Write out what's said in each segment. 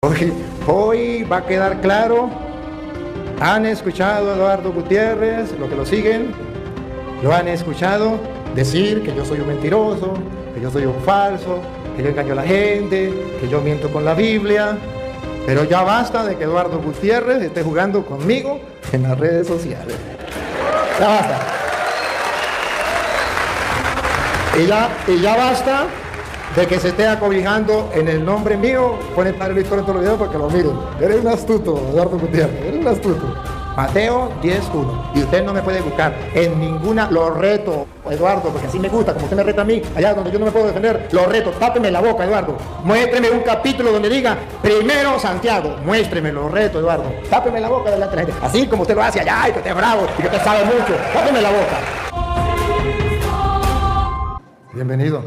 Hoy va a quedar claro. Han escuchado a Eduardo Gutiérrez, los que lo siguen, lo han escuchado decir que yo soy un mentiroso, que yo soy un falso, que yo engaño a la gente, que yo miento con la Biblia. Pero ya basta de que Eduardo Gutiérrez esté jugando conmigo en las redes sociales. Ya basta. Y ya basta de que se esté acobijando en el nombre mío. Pone Padre Luis Toro en todos los videos para que lo miren. Eres un astuto, Eduardo Gutiérrez, eres un astuto. Mateo 10:1. Y usted no me puede buscar en ninguna. Lo reto, Eduardo, porque así me gusta, como usted me reta a mí, allá donde yo no me puedo defender, lo reto. Tápeme la boca, Eduardo. Muéstreme un capítulo donde diga primero Santiago. Muéstreme, lo reto, Eduardo. Tápeme la boca delante de la gente. Así como usted lo hace allá y que usted es bravo y que usted sabe mucho. Tápeme la boca. Bienvenido.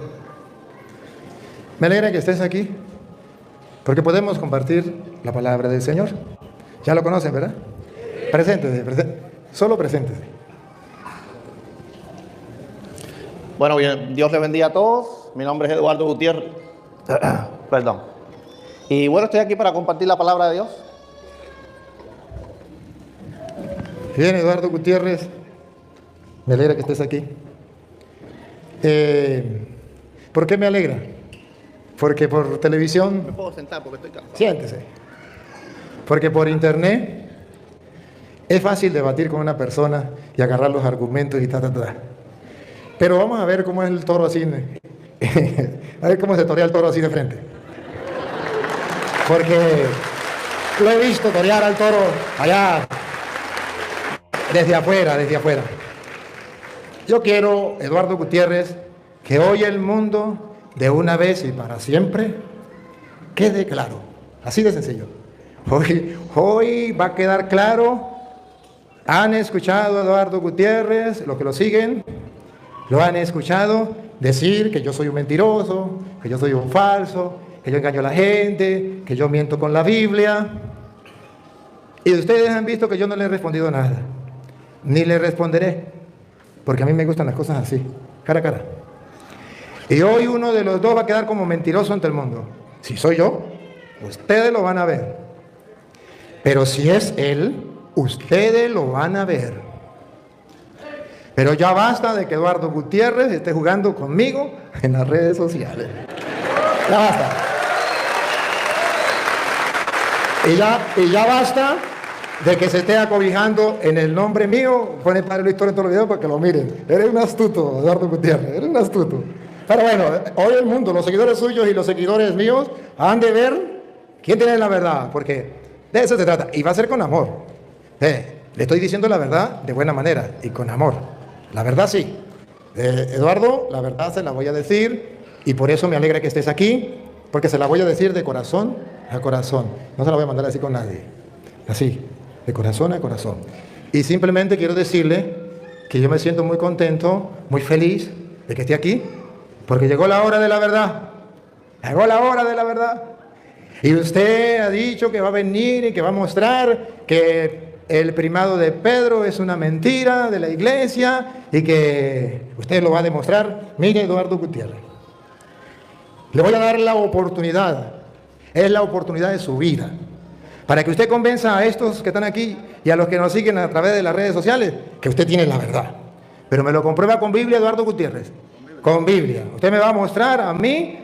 Me alegra que estés aquí, porque podemos compartir la palabra del Señor. Ya lo conocen, ¿verdad? Preséntese, solo preséntese. Bueno, bien, Dios les bendiga a todos. Mi nombre es Eduardo Gutiérrez. Perdón. Y bueno, estoy aquí para compartir la palabra de Dios. Bien, Eduardo Gutiérrez, me alegra que estés aquí. ¿Por qué me alegra? Porque por televisión... Me puedo sentar porque estoy cansado. Siéntese. Porque por internet es fácil debatir con una persona y agarrar los argumentos y ta. Pero vamos a ver cómo es el toro así. A ver cómo se torea el toro así de frente. Porque lo he visto torear al toro allá, desde afuera. Yo quiero, Eduardo Gutiérrez, que hoy el mundo, de una vez y para siempre, quede claro. Así de sencillo. Hoy va a quedar claro. Han escuchado a Eduardo Gutiérrez, los que lo siguen, lo han escuchado decir que yo soy un mentiroso, que yo soy un falso, que yo engaño a la gente, que yo miento con la Biblia. Y ustedes han visto que yo no le he respondido nada, ni le responderé, porque a mí me gustan las cosas así, cara a cara. Y hoy uno de los dos va a quedar como mentiroso ante el mundo. Si soy yo, ustedes lo van a ver. Pero si es él, ustedes lo van a ver. Pero ya basta de que Eduardo Gutiérrez esté jugando conmigo en las redes sociales. Ya basta. Y ya basta de que se esté acobijando en el nombre mío. Pone Padre Luis Toro en todos los videos para que lo miren. Eres un astuto, Eduardo Gutiérrez, eres un astuto. Pero bueno, hoy el mundo, los seguidores suyos y los seguidores míos han de ver quién tiene la verdad, porque de eso se trata. Y va a ser con amor. Le estoy diciendo la verdad de buena manera y con amor. La verdad sí. Eduardo, la verdad se la voy a decir y por eso me alegra que estés aquí, porque se la voy a decir de corazón a corazón. No se la voy a mandar así con nadie. Así, de corazón a corazón. Y simplemente quiero decirle que yo me siento muy contento, muy feliz de que esté aquí, porque llegó la hora de la verdad. Llegó la hora de la verdad. Y usted ha dicho que va a venir y que va a mostrar que el primado de Pedro es una mentira de la iglesia y que usted lo va a demostrar. Mire, Eduardo Gutiérrez, le voy a dar la oportunidad. Es la oportunidad de su vida. Para que usted convenza a estos que están aquí y a los que nos siguen a través de las redes sociales que usted tiene la verdad. Pero me lo comprueba con Biblia, Eduardo Gutiérrez. Con Biblia. Usted me va a mostrar a mí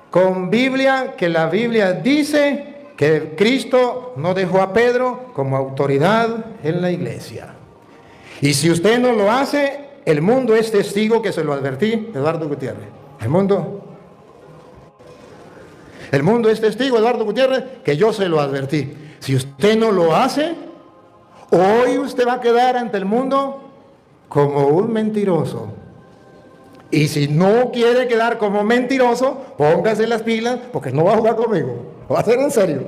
con Biblia que la Biblia dice que Cristo no dejó a Pedro como autoridad en la iglesia. Y si usted no lo hace, el mundo es testigo que se lo advertí, Eduardo Gutiérrez. El mundo es testigo, Eduardo Gutiérrez, que yo se lo advertí. Si usted no lo hace, hoy usted va a quedar ante el mundo como un mentiroso. Y si no quiere quedar como mentiroso, póngase las pilas, porque no va a jugar conmigo. Va a ser en serio.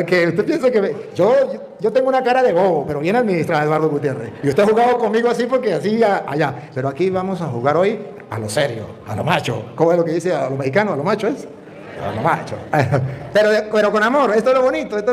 Que usted piensa que yo tengo una cara de bobo, pero bien administrada, Eduardo Gutiérrez. Y usted ha jugado conmigo así porque así allá. Pero aquí vamos a jugar hoy a lo serio, a lo macho. ¿Cómo es lo que dice a los mexicanos? ¿A lo macho es? A lo macho. Pero con amor, esto es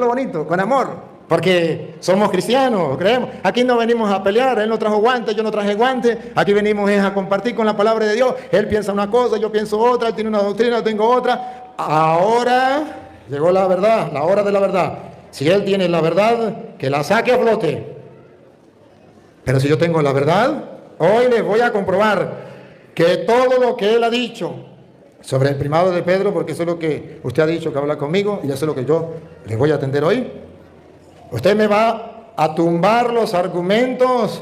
lo bonito, con amor. Porque somos cristianos, creemos. Aquí no venimos a pelear, él no trajo guantes, yo no traje guantes. Aquí venimos a compartir con la palabra de Dios. Él piensa una cosa, yo pienso otra, él tiene una doctrina, yo tengo otra. Ahora Llegó la verdad, la hora de la verdad. Si él tiene la verdad, que la saque a flote. Pero si yo tengo la verdad, hoy les voy a comprobar que todo lo que él ha dicho sobre el primado de Pedro, porque eso es lo que usted ha dicho que habla conmigo, y eso es lo que yo les voy a atender hoy. Usted me va a tumbar los argumentos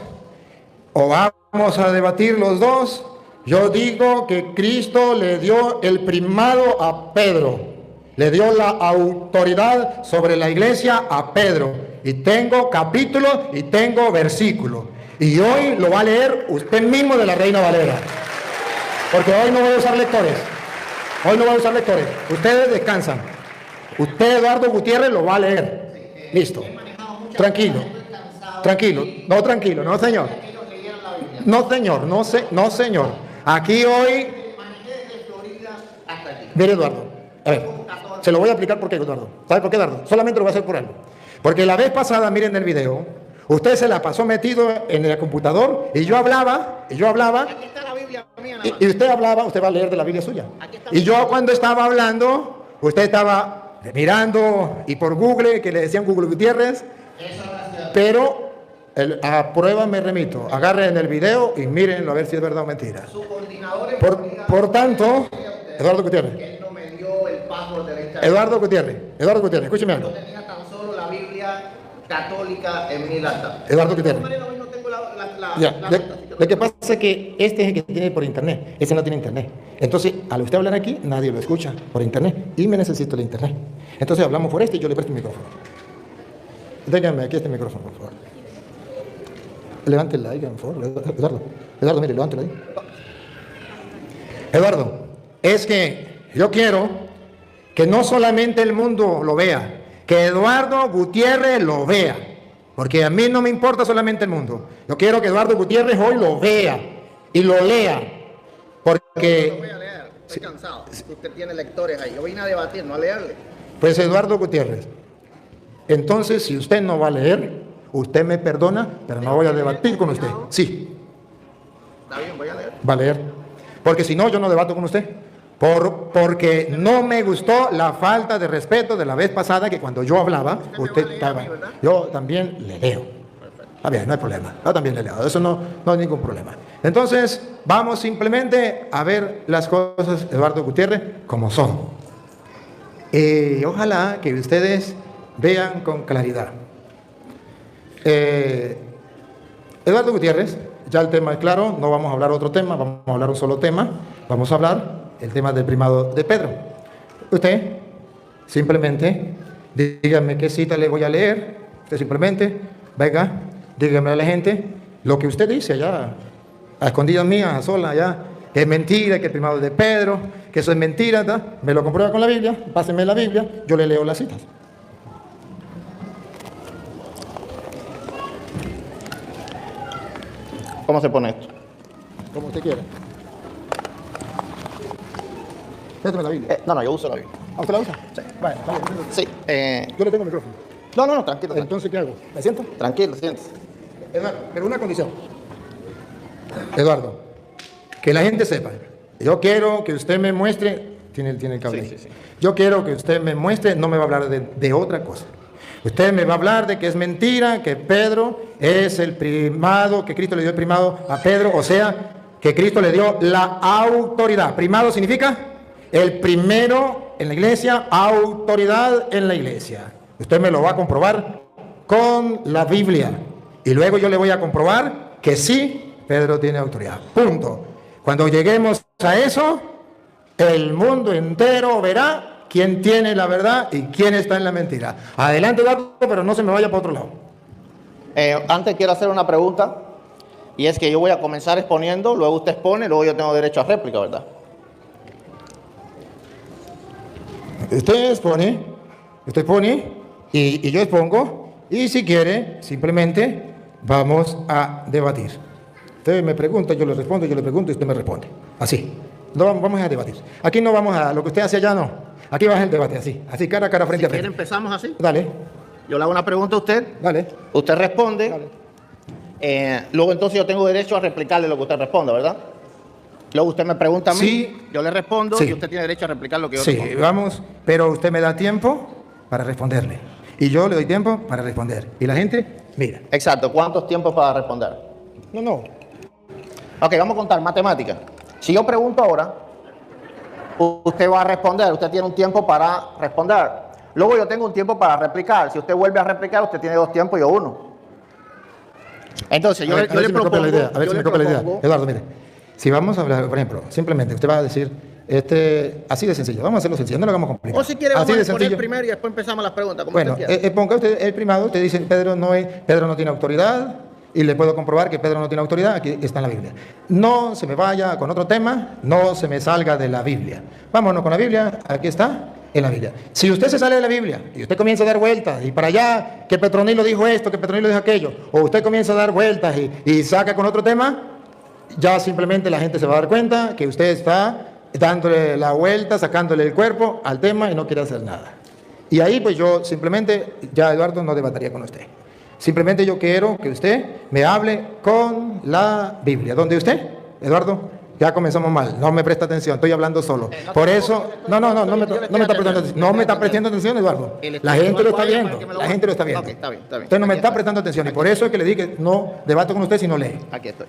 o vamos a debatir los dos. Yo digo que Cristo le dio el primado a Pedro, le dio la autoridad sobre la iglesia a Pedro, y tengo capítulo y tengo versículo, y hoy lo va a leer usted mismo de la Reina Valera, porque hoy no voy a usar lectores, ustedes descansan, usted, Eduardo Gutiérrez, lo va a leer, listo, tranquilo, no señor, no señor, aquí hoy, mire Eduardo, a ver, se lo voy a explicar por qué, Eduardo. ¿Sabe por qué, Eduardo? Solamente lo voy a hacer por algo. Porque la vez pasada, miren el video, usted se la pasó metido en el computador y yo hablaba. Aquí está la Biblia mía, nada más. Y usted hablaba, usted va a leer de la Biblia suya. Y yo cuando estaba hablando, usted estaba mirando y por Google, que le decían Google Gutiérrez, pero a prueba me remito. Agarren el video y mírenlo a ver si es verdad o mentira. Por tanto, Eduardo Gutiérrez. Eduardo Gutiérrez, escúcheme algo. Yo tenía tan solo la Biblia católica en mi lata. Eduardo Gutiérrez. No tengo Lo que pasa es que este es el que tiene por internet, ese no tiene internet. Entonces, al usted hablar aquí, nadie lo escucha por internet y me necesito el internet. Entonces hablamos por este y yo le presto el micrófono. Déjame aquí este micrófono, por favor. Levántela ahí, por favor. Eduardo, mire, levántela ahí. Eduardo, es que yo quiero que no solamente el mundo lo vea, que Eduardo Gutiérrez lo vea, porque a mí no me importa solamente el mundo. Yo quiero que Eduardo Gutiérrez hoy lo vea y lo lea, porque... Lo voy a leer, estoy cansado. Usted tiene lectores ahí, yo vine a debatir, no a leerle. Pues Eduardo Gutiérrez, entonces si usted no va a leer, usted me perdona, pero no voy a debatir con usted. Sí. Está bien, voy a leer. Va a leer, porque si no, yo no debato con usted. Porque no me gustó la falta de respeto de la vez pasada, que cuando yo hablaba, usted estaba. Yo también le leo. Está bien, no hay problema. Yo también le leo. Eso no hay ningún problema. Entonces, vamos simplemente a ver las cosas, Eduardo Gutiérrez, como son. Ojalá que ustedes vean con claridad. Eduardo Gutiérrez, ya el tema es claro, no vamos a hablar otro tema, vamos a hablar un solo tema. Vamos a hablar el tema del primado de Pedro. Usted simplemente dígame qué cita le voy a leer. Usted simplemente venga, dígame a la gente lo que usted dice allá, a escondidas mías, a solas allá, que es mentira, que el primado de Pedro, que eso es mentira, ¿tá? Me lo comprueba con la Biblia, pásenme la Biblia, yo le leo las citas. ¿Cómo se pone esto? Como usted quiera. Préstame la Biblia. No, yo uso la Biblia. ¿Ah, usted la usa? Sí. Vale, está bien. Sí. Yo le tengo el micrófono. No, tranquilo. Entonces, ¿qué hago? ¿Me siento? Tranquilo, siéntese. Eduardo, pero una condición. Eduardo, que la gente sepa. Yo quiero que usted me muestre. Tiene el cable. Sí. Yo quiero que usted me muestre, no me va a hablar de otra cosa. Usted me va a hablar de que es mentira, que Pedro es el primado, que Cristo le dio el primado a Pedro, o sea, que Cristo le dio la autoridad. Primado significa el primero en la iglesia, autoridad en la iglesia. Usted me lo va a comprobar con la Biblia. Y luego yo le voy a comprobar que sí, Pedro tiene autoridad. Punto. Cuando lleguemos a eso, el mundo entero verá quién tiene la verdad y quién está en la mentira. Adelante, Eduardo, pero no se me vaya para otro lado. Antes quiero hacer una pregunta, y es que yo voy a comenzar exponiendo, luego usted expone, luego yo tengo derecho a réplica, ¿verdad? Usted expone y yo expongo, y si quiere, simplemente vamos a debatir. Usted me pregunta, yo le respondo, yo le pregunto y usted me responde. Así. No vamos a debatir. Aquí no vamos a, lo que usted hace allá no. Aquí va el debate, así cara a cara, frente a frente. Empezamos así. Dale. Yo le hago una pregunta a usted. Dale. Usted responde. Dale. Luego entonces yo tengo derecho a replicarle lo que usted responda, ¿verdad? Luego usted me pregunta a mí, Sí. yo le respondo Sí. y usted tiene derecho a replicar lo que yo Sí, respondo. vamos, pero usted me da tiempo para responderle. Y yo le doy tiempo para responder. Y la gente, mira. Exacto, ¿cuántos tiempos para responder? No. Ok, vamos a contar matemáticas. Si yo pregunto ahora, usted va a responder, usted tiene un tiempo para responder. Luego yo tengo un tiempo para replicar. Si usted vuelve a replicar, usted tiene 2 tiempos y yo 1. Entonces, yo le si me copia propongo... la idea. A ver yo si le me copia la idea. propongo- Eduardo, mire. Si vamos a hablar, por ejemplo, simplemente usted va a decir, así de sencillo. Vamos a hacerlo sencillo, no lo hagamos complicado. O si quiere, así vamos de a poner sencillo. primero y después empezamos las preguntas, como Bueno, usted quiera. ponga usted el primado, usted dice, Pedro no tiene autoridad, y le puedo comprobar que Pedro no tiene autoridad, aquí está en la Biblia. No se me vaya con otro tema, no se me salga de la Biblia. Vámonos con la Biblia, aquí está, en la Biblia. Si usted se sale de la Biblia y usted comienza a dar vueltas, y para allá, que Petronilo dijo esto, que Petronilo dijo aquello, o usted comienza a dar vueltas y saca con otro tema, ya simplemente la gente se va a dar cuenta que usted está dándole la vuelta, sacándole el cuerpo al tema y no quiere hacer nada. Y ahí pues yo simplemente, ya Eduardo no debataría con usted. Simplemente yo quiero que usted me hable con la Biblia. ¿Dónde usted, Eduardo? Ya comenzamos mal, no me presta atención, estoy hablando solo. Por eso, no me está prestando atención, no me está prestando atención, Eduardo. La gente lo está viendo, la gente lo está viendo. Ok, está bien. Usted no me Aquí está está. prestando atención y por eso es que le dije que no debato con usted si no lee. Aquí estoy,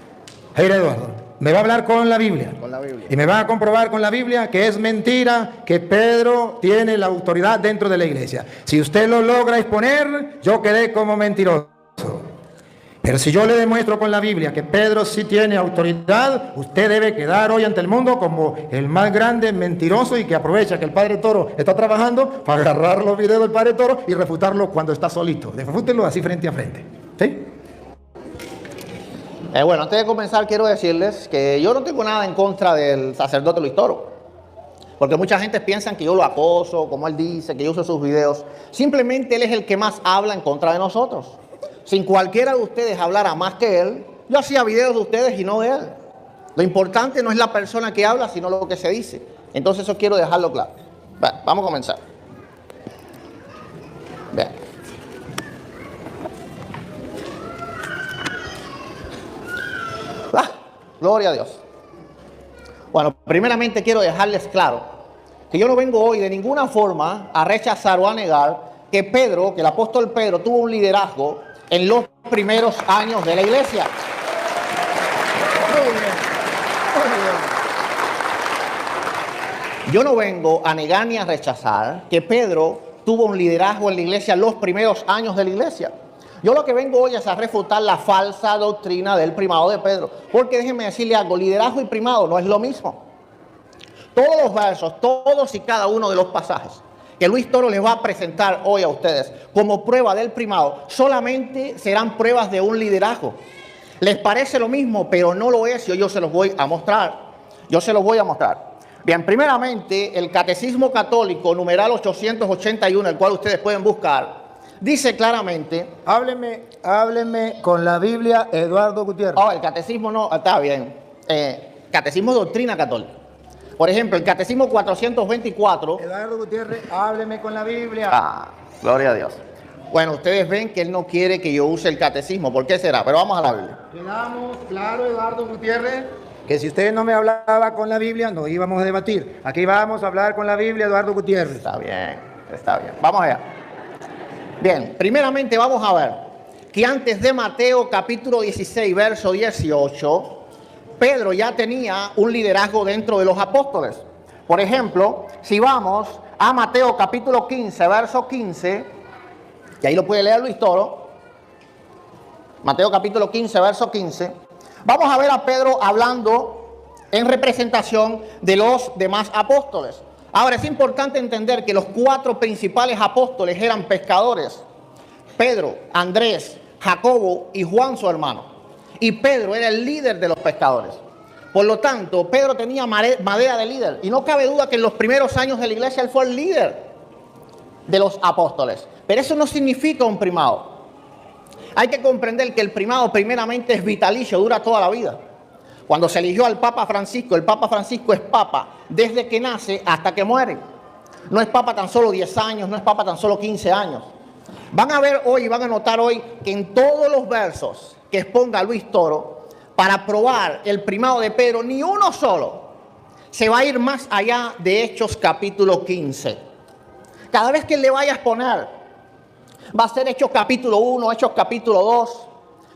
Jair Eduardo, me va a hablar con la Biblia. con la Biblia. Y me va a comprobar con la Biblia que es mentira que Pedro tiene la autoridad dentro de la iglesia. Si usted lo logra exponer, yo quedé como mentiroso. Pero si yo le demuestro con la Biblia que Pedro sí tiene autoridad, usted debe quedar hoy ante el mundo como el más grande mentiroso y que aprovecha que el Padre Toro está trabajando para agarrar los videos del Padre Toro y refutarlo cuando está solito. Refútenlo así frente a frente. ¿Sí? Bueno, antes de comenzar quiero decirles que yo no tengo nada en contra del sacerdote Luis Toro. Porque mucha gente piensa que yo lo acoso, como él dice, que yo uso sus videos. Simplemente él es el que más habla en contra de nosotros. Si cualquiera de ustedes hablara más que él, yo hacía videos de ustedes y no de él. Lo importante no es la persona que habla, sino lo que se dice. Entonces eso quiero dejarlo claro. Bueno, vamos a comenzar. Bien. Gloria a Dios. Bueno, primeramente quiero dejarles claro que yo no vengo hoy de ninguna forma a rechazar o a negar que Pedro, que el apóstol Pedro tuvo un liderazgo en los primeros años de la iglesia. Yo no vengo a negar ni a rechazar que Pedro tuvo un liderazgo en la iglesia en los primeros años de la iglesia. Yo lo que vengo hoy es a refutar la falsa doctrina del primado de Pedro. Porque déjenme decirle algo, liderazgo y primado no es lo mismo. Todos los versos, todos y cada uno de los pasajes que Luis Toro les va a presentar hoy a ustedes como prueba del primado, solamente serán pruebas de un liderazgo. Les parece lo mismo, pero no lo es, y yo se los voy a mostrar. Yo se los voy a mostrar. Bien, primeramente, el Catecismo Católico, numeral 881, el cual ustedes pueden buscar, dice claramente... Hábleme con la Biblia, Eduardo Gutiérrez. Oh, el catecismo no, está bien. Catecismo de doctrina católica. Por ejemplo, el Catecismo 424... Eduardo Gutiérrez, hábleme con la Biblia. Ah, gloria a Dios. Bueno, ustedes ven que él no quiere que yo use el catecismo. ¿Por qué será? Pero vamos a la Biblia. Quedamos claro, Eduardo Gutiérrez, que si usted no me hablaba con la Biblia, no íbamos a debatir. Aquí vamos a hablar con la Biblia, Eduardo Gutiérrez. Está bien, está bien. Vamos allá. Bien, primeramente vamos a ver que antes de Mateo capítulo 16, verso 18, Pedro ya tenía un liderazgo dentro de los apóstoles. Por ejemplo, si vamos a Mateo capítulo 15, verso 15, y ahí lo puede leer Luis Toro, Mateo capítulo 15, verso 15, vamos a ver a Pedro hablando en representación de los demás apóstoles. Ahora, es importante entender que los 4 principales apóstoles eran pescadores. Pedro, Andrés, Jacobo y Juan, su hermano. Y Pedro era el líder de los pescadores. Por lo tanto, Pedro tenía madera de líder. Y no cabe duda que en los primeros años de la iglesia él fue el líder de los apóstoles. Pero eso no significa un primado. Hay que comprender que el primado primeramente es vitalicio, dura toda la vida. Cuando se eligió al Papa Francisco, el Papa Francisco es Papa desde que nace hasta que muere. No es Papa tan solo 10 años, no es Papa tan solo 15 años. Van a ver hoy, van a notar hoy que en todos los versos que exponga Luis Toro, para probar el primado de Pedro, ni uno solo se va a ir más allá de Hechos capítulo 15. Cada vez que le vaya a exponer, va a ser Hechos capítulo 1, Hechos capítulo 2,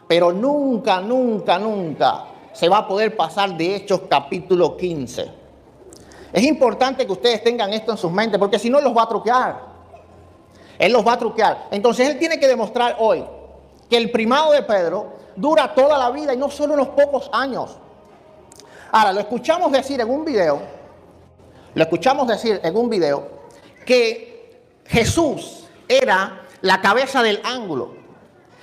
pero nunca, nunca, nunca se va a poder pasar de Hechos capítulo 15. Es importante que ustedes tengan esto en sus mentes, porque si no los va a truquear. Él los va a truquear. Entonces él tiene que demostrar hoy que el primado de Pedro dura toda la vida y no solo unos pocos años. Ahora, lo escuchamos decir en un video, que Jesús era la cabeza del ángulo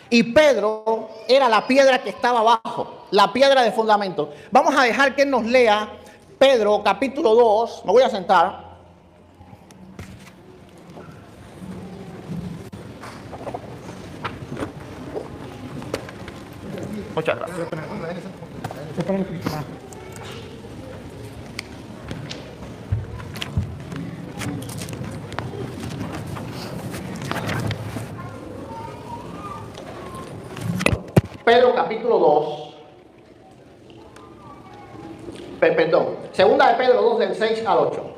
y Pedro era la piedra que estaba abajo, la piedra de fundamento. Vamos a dejar que él nos lea Pedro capítulo 2, me voy a sentar. Muchas gracias. Pedro capítulo 2. Perdón. Segunda de Pedro 2 del 6 al 8.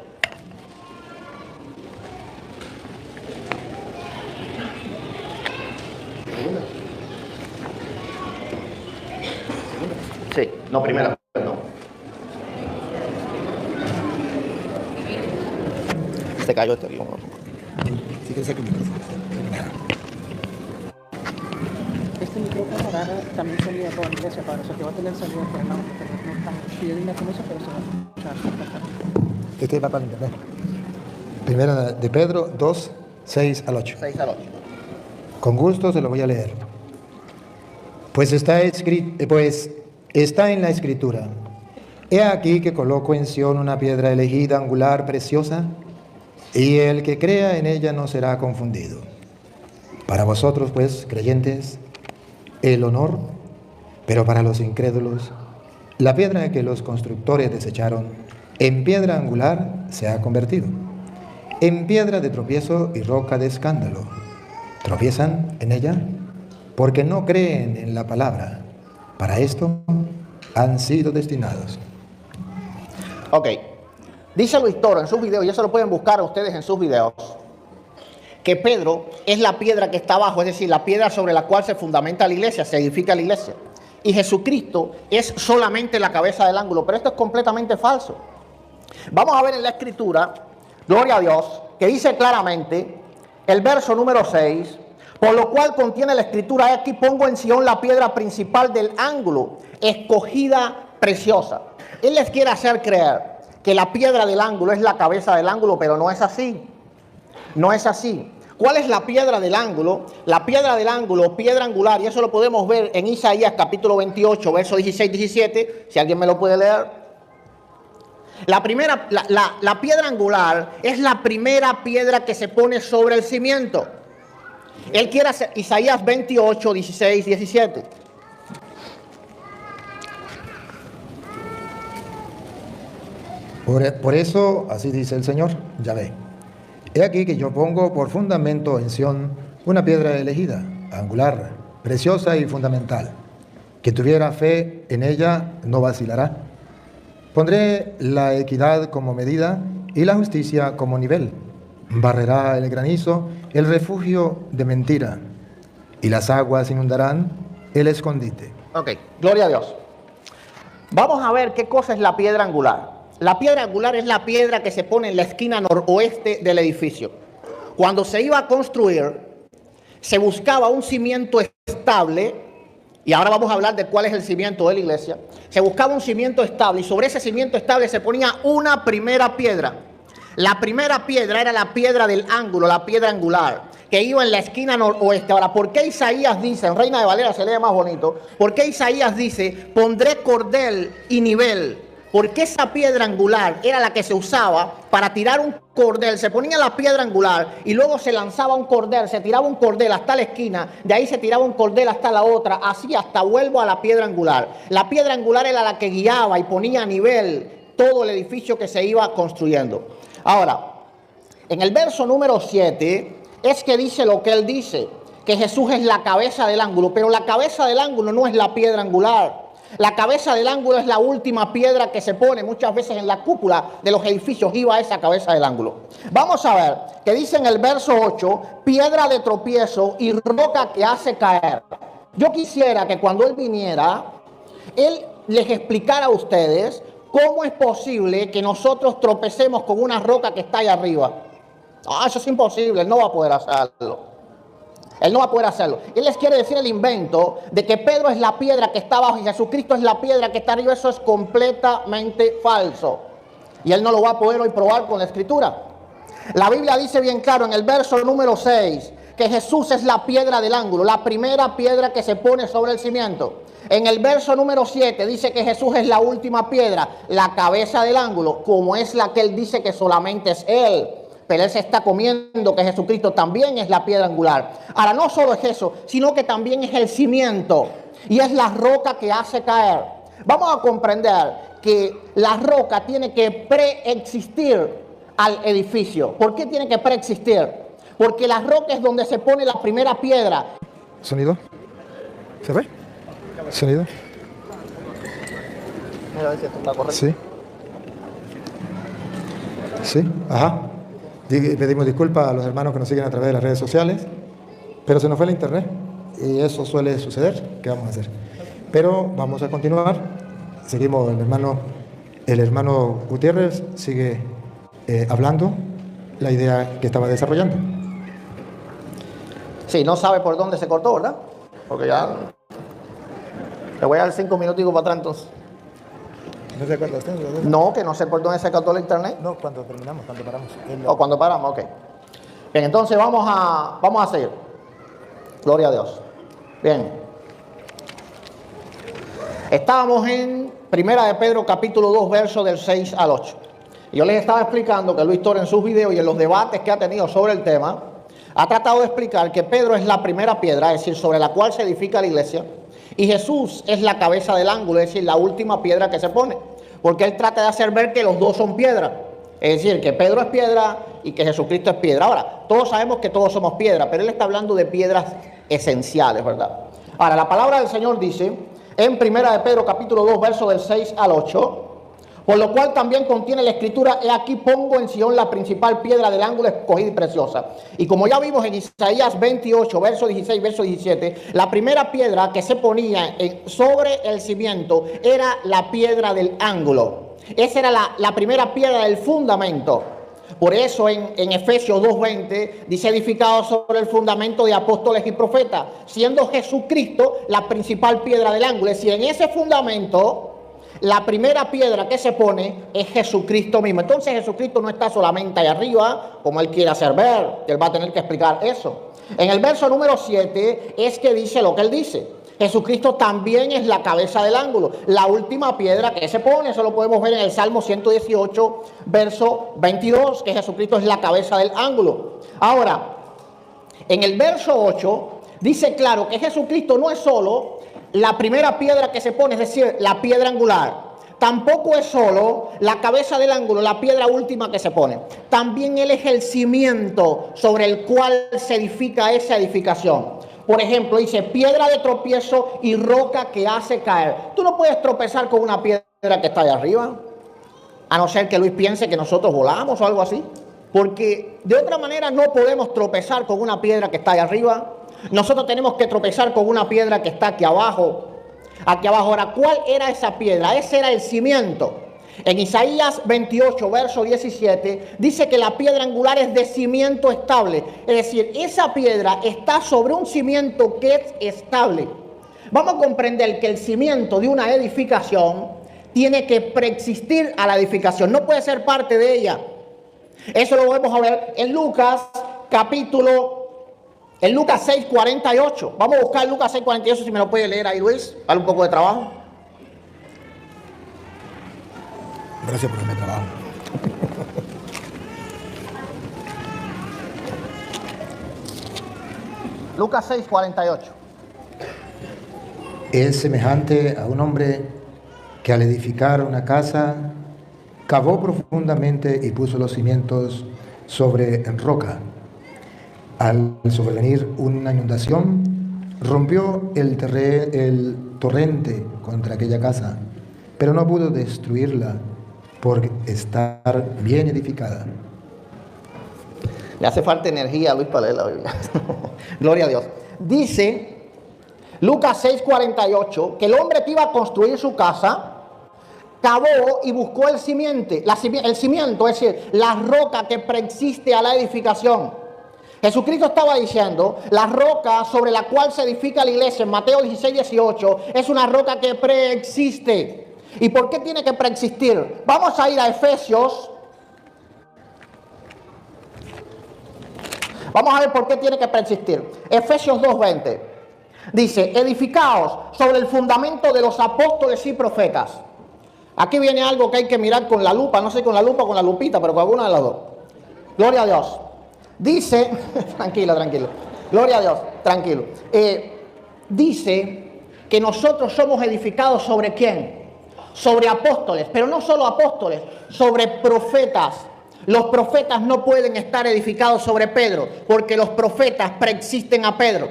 Sí, no, primera, perdón. Se cayó este guión. Sí, que saque el micrófono. Este micrófono ahora también salía toda la iglesia, padre. O sea, que va a tener salida por el lado. No están pidiendo con eso, pero se va a escuchar. Este va para el internet. Primera de Pedro 2, 6 al 8. 6 al 8. Con gusto se lo voy a leer. Pues está en la escritura. He aquí que coloco en Sión una piedra elegida, angular, preciosa, y el que crea en ella no será confundido. Para vosotros, pues, creyentes, el honor, pero para los incrédulos, la piedra que los constructores desecharon, en piedra angular se ha convertido, en piedra de tropiezo y roca de escándalo. Tropiezan en ella porque no creen en la palabra. Para esto han sido destinados. Ok. Dice Luis Toro en sus videos, y eso lo pueden buscar ustedes en sus videos, que Pedro es la piedra que está abajo, es decir, la piedra sobre la cual se fundamenta la iglesia, se edifica la iglesia. Y Jesucristo es solamente la cabeza del ángulo, pero esto es completamente falso. Vamos a ver en la escritura, gloria a Dios, que dice claramente, el verso número 6, por lo cual contiene la escritura, aquí pongo en Sión la piedra principal del ángulo, escogida, preciosa. Él les quiere hacer creer que la piedra del ángulo es la cabeza del ángulo, pero no es así. No es así. ¿Cuál es la piedra del ángulo? La piedra del ángulo, piedra angular, y eso lo podemos ver en Isaías capítulo 28, verso 16-17, si alguien me lo puede leer. La piedra angular es la primera piedra que se pone sobre el cimiento. Él quiere hacer Isaías 28, 16, 17. Por eso, así dice el Señor, Yahvé. He aquí que yo pongo por fundamento en Sión una piedra elegida, angular, preciosa y fundamental. Que tuviera fe en ella no vacilará. Pondré la equidad como medida y la justicia como nivel. Barrerá el granizo el refugio de mentira, y las aguas inundarán el escondite. Ok, gloria a Dios. Vamos a ver qué cosa es la piedra angular. La piedra angular es la piedra que se pone en la esquina noroeste del edificio. Cuando se iba a construir, se buscaba un cimiento estable, y ahora vamos a hablar de cuál es el cimiento de la iglesia. Se buscaba un cimiento estable, y sobre ese cimiento estable se ponía una primera piedra. La primera piedra era la piedra del ángulo, la piedra angular, que iba en la esquina noroeste. Ahora, ¿por qué Isaías dice, en Reina de Valera se lee más bonito, por qué Isaías dice, pondré cordel y nivel? Porque esa piedra angular era la que se usaba para tirar un cordel. Se ponía la piedra angular y luego se lanzaba un cordel, se tiraba un cordel hasta la esquina, de ahí se tiraba un cordel hasta la otra, así hasta vuelvo a la piedra angular. La piedra angular era la que guiaba y ponía a nivel todo el edificio que se iba construyendo. Ahora, en el verso número 7 es que dice lo que él dice, que Jesús es la cabeza del ángulo, pero la cabeza del ángulo no es la piedra angular. La cabeza del ángulo es la última piedra que se pone muchas veces en la cúpula de los edificios. Iba esa cabeza del ángulo. Vamos a ver que dice en el verso 8, piedra de tropiezo y roca que hace caer. Yo quisiera que cuando él viniera, él les explicara a ustedes cómo es posible que nosotros tropecemos con una roca que está ahí arriba. Eso es imposible, él no va a poder hacerlo. Él no va a poder hacerlo. Él les quiere decir el invento de que Pedro es la piedra que está abajo y Jesucristo es la piedra que está arriba. Eso es completamente falso. Y él no lo va a poder hoy probar con la escritura. La Biblia dice bien claro en el verso número 6 que Jesús es la piedra del ángulo, la primera piedra que se pone sobre el cimiento. En el verso número 7 dice que Jesús es la última piedra, la cabeza del ángulo, como es la que él dice que solamente es él. Pero él se está comiendo que Jesucristo también es la piedra angular. Ahora, no solo es eso, sino que también es el cimiento y es la roca que hace caer. Vamos a comprender que la roca tiene que preexistir al edificio. ¿Por qué tiene que preexistir? Porque la roca es donde se pone la primera piedra. ¿Sonido? ¿Se ve? ¿Sonido? Mira a ver si esto está correcto. Sí. Sí, ajá. Pedimos disculpas a los hermanos que nos siguen a través de las redes sociales, pero se nos fue el internet y eso suele suceder. ¿Qué vamos a hacer? Pero vamos a continuar. Seguimos, el hermano Gutiérrez sigue hablando la idea que estaba desarrollando. Sí, no sabe por dónde se cortó, ¿verdad? Porque ya le voy a dar 5 minuticos para atrás entonces. ¿No se acuerda usted? No, que no sé por dónde se cortó el internet. No, cuando terminamos, cuando paramos. O cuando paramos, ok. Bien, entonces vamos a seguir. Gloria a Dios. Bien. Estábamos en Primera de Pedro, capítulo 2, versos del 6 al 8. Y yo les estaba explicando que Luis Torres en sus videos y en los debates que ha tenido sobre el tema, ha tratado de explicar que Pedro es la primera piedra, es decir, sobre la cual se edifica la iglesia. Y Jesús es la cabeza del ángulo, es decir, la última piedra que se pone. Porque él trata de hacer ver que los dos son piedra. Es decir, que Pedro es piedra y que Jesucristo es piedra. Ahora, todos sabemos que todos somos piedra, pero él está hablando de piedras esenciales, ¿verdad? Ahora, la palabra del Señor dice, en Primera de Pedro, capítulo 2, versos del 6 al 8, por lo cual también contiene la escritura, he aquí pongo en Sion la principal piedra del ángulo escogida y preciosa. Y como ya vimos en Isaías 28, verso 16, verso 17, la primera piedra que se ponía sobre el cimiento era la piedra del ángulo. Esa era la primera piedra del fundamento. Por eso en Efesios 2:20 dice edificado sobre el fundamento de apóstoles y profetas, siendo Jesucristo la principal piedra del ángulo. Es decir, en ese fundamento la primera piedra que se pone es Jesucristo mismo. Entonces Jesucristo no está solamente ahí arriba, como él quiere hacer ver. Él va a tener que explicar eso. En el verso número 7 es que dice lo que él dice. Jesucristo también es la cabeza del ángulo, la última piedra que se pone. Eso lo podemos ver en el Salmo 118, verso 22, que Jesucristo es la cabeza del ángulo. Ahora, en el verso 8 dice claro que Jesucristo no es solo la primera piedra que se pone, es decir, la piedra angular. Tampoco es solo la cabeza del ángulo, la piedra última que se pone. También Él es el cimiento sobre el cual se edifica esa edificación. Por ejemplo, dice piedra de tropiezo y roca que hace caer. Tú no puedes tropezar con una piedra que está allá arriba, a no ser que Luis piense que nosotros volamos o algo así. Porque de otra manera no podemos tropezar con una piedra que está allá arriba. Nosotros tenemos que tropezar con una piedra que está aquí abajo. Aquí abajo. Ahora, ¿cuál era esa piedra? Ese era el cimiento. En Isaías 28, verso 17, dice que la piedra angular es de cimiento estable. Es decir, esa piedra está sobre un cimiento que es estable. Vamos a comprender que el cimiento de una edificación tiene que preexistir a la edificación. No puede ser parte de ella. Eso lo vamos a ver en Lucas, en Lucas 6, 48. Vamos a buscar Lucas 6, 48, si me lo puede leer ahí, Luis. Dale un poco de trabajo. Gracias por darme trabajo. Lucas 6, 48. Es semejante a un hombre que al edificar una casa cavó profundamente y puso los cimientos sobre roca. Al sobrevenir una inundación, Rompió el torrente contra aquella casa, pero no pudo destruirla por estar bien edificada. Le hace falta energía a Luis para leer la Biblia. Gloria a Dios. Dice Lucas 6:48 que el hombre que iba a construir su casa cavó y buscó el cimiento, es decir, la roca que preexiste a la edificación. Jesucristo estaba diciendo, la roca sobre la cual se edifica la iglesia en Mateo 16:18 es una roca que preexiste. ¿Y por qué tiene que preexistir? Vamos a ir a Efesios. Vamos a ver por qué tiene que preexistir. Efesios 2:20 dice, edificaos sobre el fundamento de los apóstoles y profetas. Aquí viene algo que hay que mirar con la lupa, no sé con la lupa o con la lupita, pero con alguna de las dos. Gloria a Dios. Dice, tranquilo, gloria a Dios, tranquilo. Dice que nosotros somos edificados sobre ¿quién? Sobre apóstoles, pero no solo apóstoles, sobre profetas. Los profetas no pueden estar edificados sobre Pedro, porque los profetas preexisten a Pedro.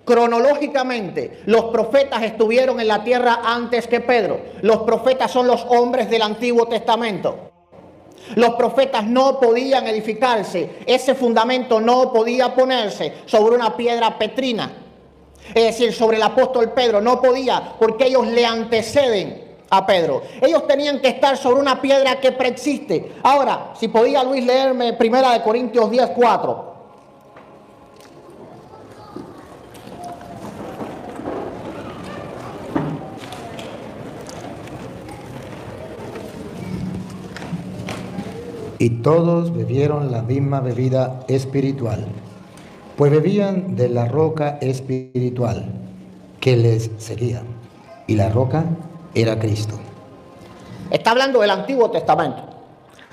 Cronológicamente, los profetas estuvieron en la tierra antes que Pedro. Los profetas son los hombres del Antiguo Testamento. Los profetas no podían edificarse, ese fundamento no podía ponerse sobre una piedra petrina. Es decir, sobre el apóstol Pedro no podía, porque ellos le anteceden a Pedro. Ellos tenían que estar sobre una piedra que preexiste. Ahora, si podía Luis leerme 1 Corintios 10:4. Y todos bebieron la misma bebida espiritual, pues bebían de la roca espiritual que les seguía, y la roca era Cristo. Está hablando del Antiguo Testamento.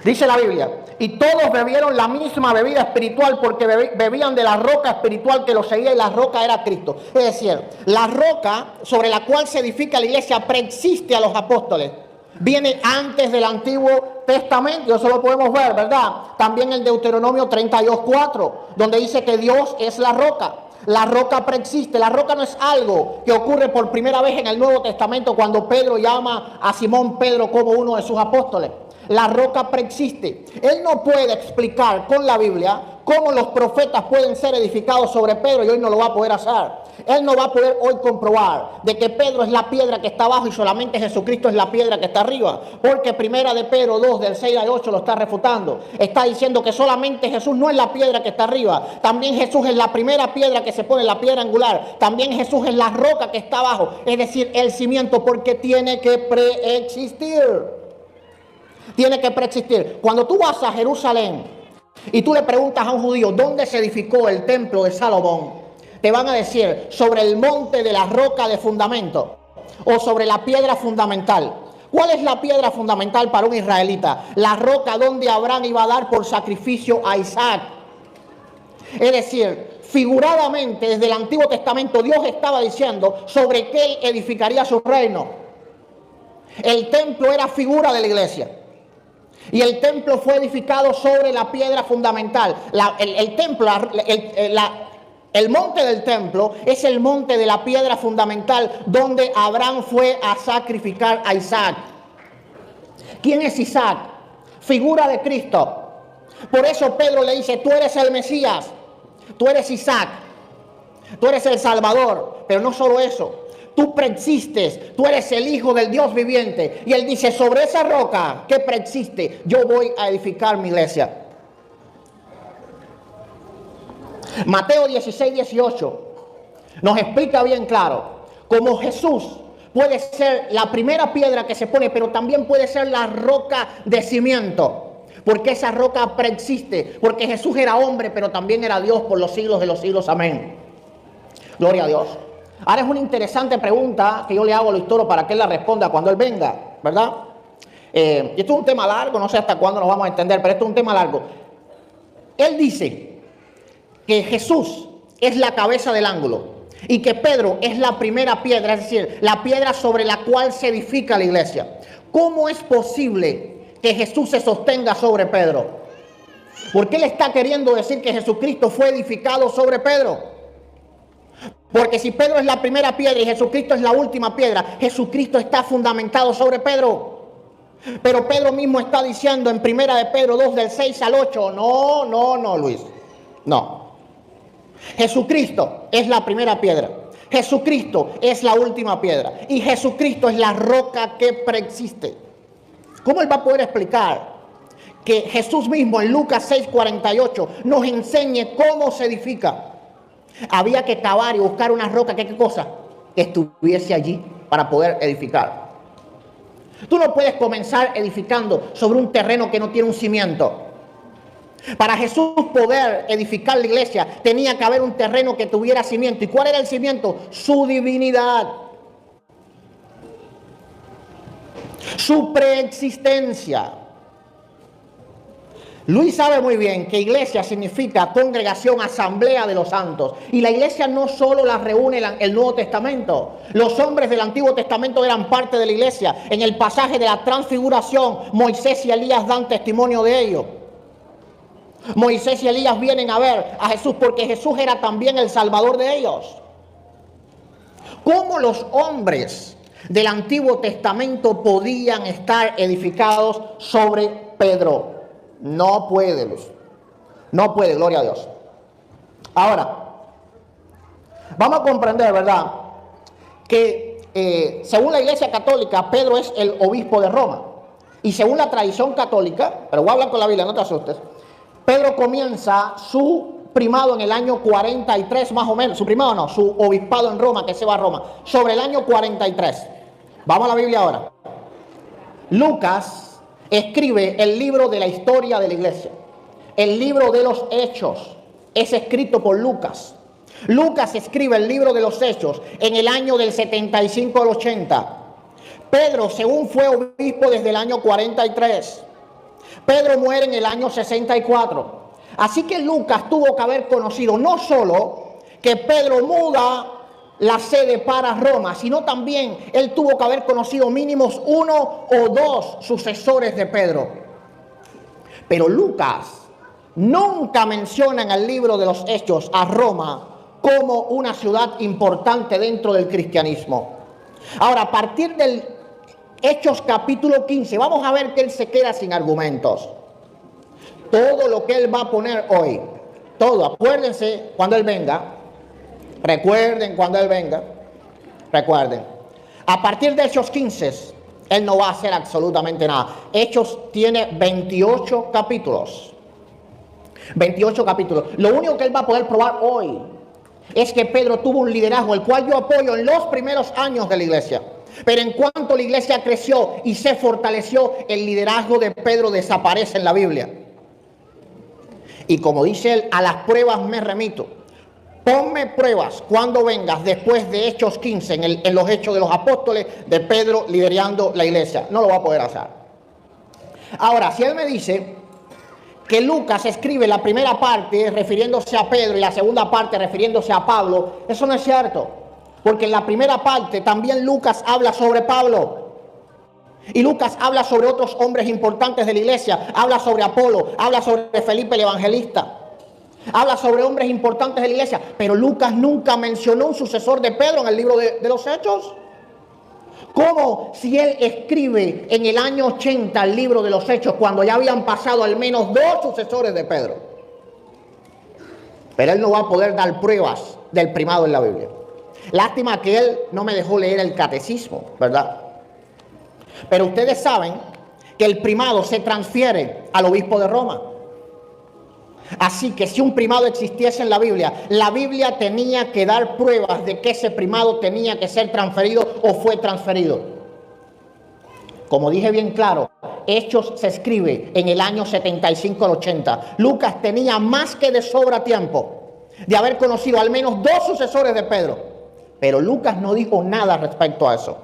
Dice la Biblia, y todos bebieron la misma bebida espiritual porque bebían de la roca espiritual que los seguía, y la roca era Cristo. Es decir, la roca sobre la cual se edifica la iglesia preexiste a los apóstoles. Viene antes del Antiguo Testamento, eso lo podemos ver, ¿verdad? También en Deuteronomio 32:4, donde dice que Dios es la roca. La roca preexiste. La roca no es algo que ocurre por primera vez en el Nuevo Testamento cuando Pedro llama a Simón Pedro como uno de sus apóstoles. La roca preexiste. Él no puede explicar con la Biblia cómo los profetas pueden ser edificados sobre Pedro, y hoy no lo va a poder hacer. Él no va a poder hoy comprobar de que Pedro es la piedra que está abajo y solamente Jesucristo es la piedra que está arriba, porque primera de Pedro 2 del 6 al 8 lo está refutando. Está diciendo que solamente Jesús no es la piedra que está arriba, también Jesús es la primera piedra que se pone, la piedra angular, también Jesús es la roca que está abajo, es decir, el cimiento, porque tiene que preexistir. Tiene que preexistir. Cuando tú vas a Jerusalén y tú le preguntas a un judío dónde se edificó el templo de Salomón, te van a decir sobre el monte de la roca de fundamento o sobre la piedra fundamental. ¿Cuál es la piedra fundamental para un israelita? La roca donde Abraham iba a dar por sacrificio a Isaac. Es decir, figuradamente desde el Antiguo Testamento Dios estaba diciendo sobre qué él edificaría su reino. El templo era figura de la iglesia. Y el templo fue edificado sobre la piedra fundamental. El monte del templo es el monte de la piedra fundamental donde Abraham fue a sacrificar a Isaac. ¿Quién es Isaac? Figura de Cristo. Por eso Pedro le dice, tú eres el Mesías, tú eres Isaac, tú eres el Salvador. Pero no solo eso, tú preexistes, tú eres el Hijo del Dios viviente. Y él dice, sobre esa roca que preexiste, yo voy a edificar mi iglesia. Mateo 16:18 nos explica bien claro cómo Jesús puede ser la primera piedra que se pone, pero también puede ser la roca de cimiento, porque esa roca preexiste, porque Jesús era hombre, pero también era Dios por los siglos de los siglos. Amén. Gloria a Dios. Ahora es una interesante pregunta que yo le hago a Luis Toro para que él la responda cuando él venga, ¿verdad? Y esto es un tema largo, no sé hasta cuándo nos vamos a entender, pero esto es un tema largo. Él dice que Jesús es la cabeza del ángulo y que Pedro es la primera piedra, es decir, la piedra sobre la cual se edifica la iglesia. ¿Cómo es posible que Jesús se sostenga sobre Pedro? ¿Por qué le está queriendo decir que Jesucristo fue edificado sobre Pedro? Porque si Pedro es la primera piedra y Jesucristo es la última piedra, Jesucristo está fundamentado sobre Pedro. Pero Pedro mismo está diciendo en primera de Pedro 2 del 6 al 8, no, Luis, no. Jesucristo es la primera piedra. Jesucristo es la última piedra. Y Jesucristo es la roca que preexiste. ¿Cómo él va a poder explicar que Jesús mismo en Lucas 6:48 nos enseñe cómo se edifica? Había que cavar y buscar una roca, ¿qué cosa? Que estuviese allí para poder edificar. Tú no puedes comenzar edificando sobre un terreno que no tiene un cimiento. Para Jesús poder edificar la iglesia, tenía que haber un terreno que tuviera cimiento. ¿Y cuál era el cimiento? Su divinidad. Su preexistencia. Luis sabe muy bien que iglesia significa congregación, asamblea de los santos. Y la iglesia no solo la reúne el Nuevo Testamento. Los hombres del Antiguo Testamento eran parte de la iglesia. En el pasaje de la transfiguración, Moisés y Elías dan testimonio de ello. Moisés y Elías vienen a ver a Jesús porque Jesús era también el Salvador de ellos. ¿Cómo los hombres del Antiguo Testamento podían estar edificados sobre Pedro? No puede, Luz. No puede, gloria a Dios. Ahora, vamos a comprender, ¿verdad? Que según la Iglesia Católica, Pedro es el obispo de Roma. Y según la tradición católica, pero voy a hablar con la Biblia, no te asustes. Pedro comienza su primado en el año 43 más o menos. Su primado no, su obispado en Roma, que se va a Roma. Sobre el año 43. Vamos a la Biblia ahora. Lucas escribe el libro de la historia de la iglesia. El libro de los Hechos es escrito por Lucas. Lucas escribe el libro de los Hechos en el año del 75 al 80. Pedro, según fue obispo desde el año 43. Pedro muere en el año 64. Así que Lucas tuvo que haber conocido no solo que Pedro muda la sede para Roma, sino también él tuvo que haber conocido mínimos 1 o 2 sucesores de Pedro. Pero Lucas nunca menciona en el libro de los Hechos a Roma como una ciudad importante dentro del cristianismo. Ahora, a partir del Hechos capítulo 15, vamos a ver que él se queda sin argumentos. Todo lo que él va a poner hoy, todo, acuérdense cuando él venga. Recuerden cuando él venga, recuerden. A partir de Hechos 15, él no va a hacer absolutamente nada. Hechos tiene 28 capítulos. 28 capítulos. Lo único que él va a poder probar hoy es que Pedro tuvo un liderazgo, el cual yo apoyo en los primeros años de la iglesia. Pero en cuanto la iglesia creció y se fortaleció, el liderazgo de Pedro desaparece en la Biblia. Y como dice él, a las pruebas me remito. Ponme pruebas cuando vengas después de Hechos 15, en los Hechos de los Apóstoles, de Pedro liderando la iglesia. No lo va a poder hacer. Ahora, si él me dice que Lucas escribe la primera parte refiriéndose a Pedro y la segunda parte refiriéndose a Pablo, eso no es cierto. Porque en la primera parte también Lucas habla sobre Pablo. Y Lucas habla sobre otros hombres importantes de la iglesia. Habla sobre Apolo, habla sobre Felipe el Evangelista. Habla sobre hombres importantes de la iglesia, pero Lucas nunca mencionó un sucesor de Pedro en el libro de los Hechos. ¿Cómo si él escribe en el año 80 el libro de los Hechos cuando ya habían pasado al menos 2 sucesores de Pedro? Pero él no va a poder dar pruebas del primado en la Biblia. Lástima que él no me dejó leer el catecismo, ¿verdad? Pero ustedes saben que el primado se transfiere al obispo de Roma. Así que si un primado existiese en la Biblia tenía que dar pruebas de que ese primado tenía que ser transferido o fue transferido. Como dije bien claro, Hechos se escribe en el año 75 al 80. Lucas tenía más que de sobra tiempo de haber conocido al menos 2 sucesores de Pedro. Pero Lucas no dijo nada respecto a eso.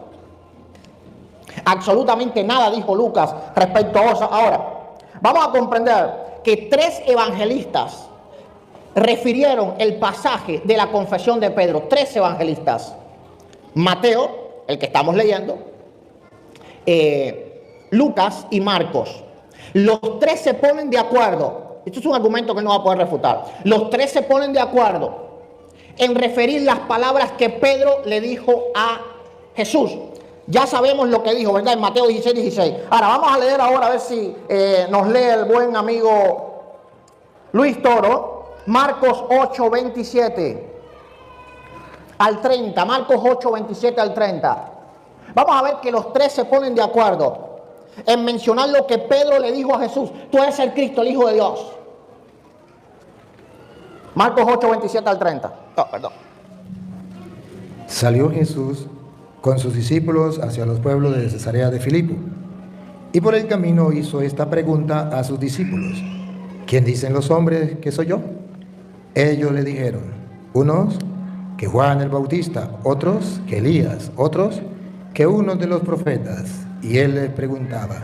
Absolutamente nada dijo Lucas respecto a eso. Ahora, vamos a comprender que 3 evangelistas refirieron el pasaje de la confesión de Pedro. 3 evangelistas. Mateo, el que estamos leyendo, Lucas y Marcos. Los 3 se ponen de acuerdo. Esto es un argumento que no va a poder refutar. Los 3 se ponen de acuerdo en referir las palabras que Pedro le dijo a Jesús. Ya sabemos lo que dijo, ¿verdad? En Mateo 16. Ahora vamos a leer ahora a ver si nos lee el buen amigo Luis Toro, Marcos 8, 27 al 30. Marcos 8, 27 al 30. Vamos a ver que los tres se ponen de acuerdo en mencionar lo que Pedro le dijo a Jesús. Tú eres el Cristo, el Hijo de Dios. Marcos 8, 27 al 30. Perdón. Salió Jesús con sus discípulos hacia los pueblos de Cesarea de Filipo, y por el camino hizo esta pregunta a sus discípulos: ¿quién dicen los hombres que soy yo? Ellos le dijeron: unos que Juan el Bautista, otros que Elías, otros que uno de los profetas. Y él les preguntaba: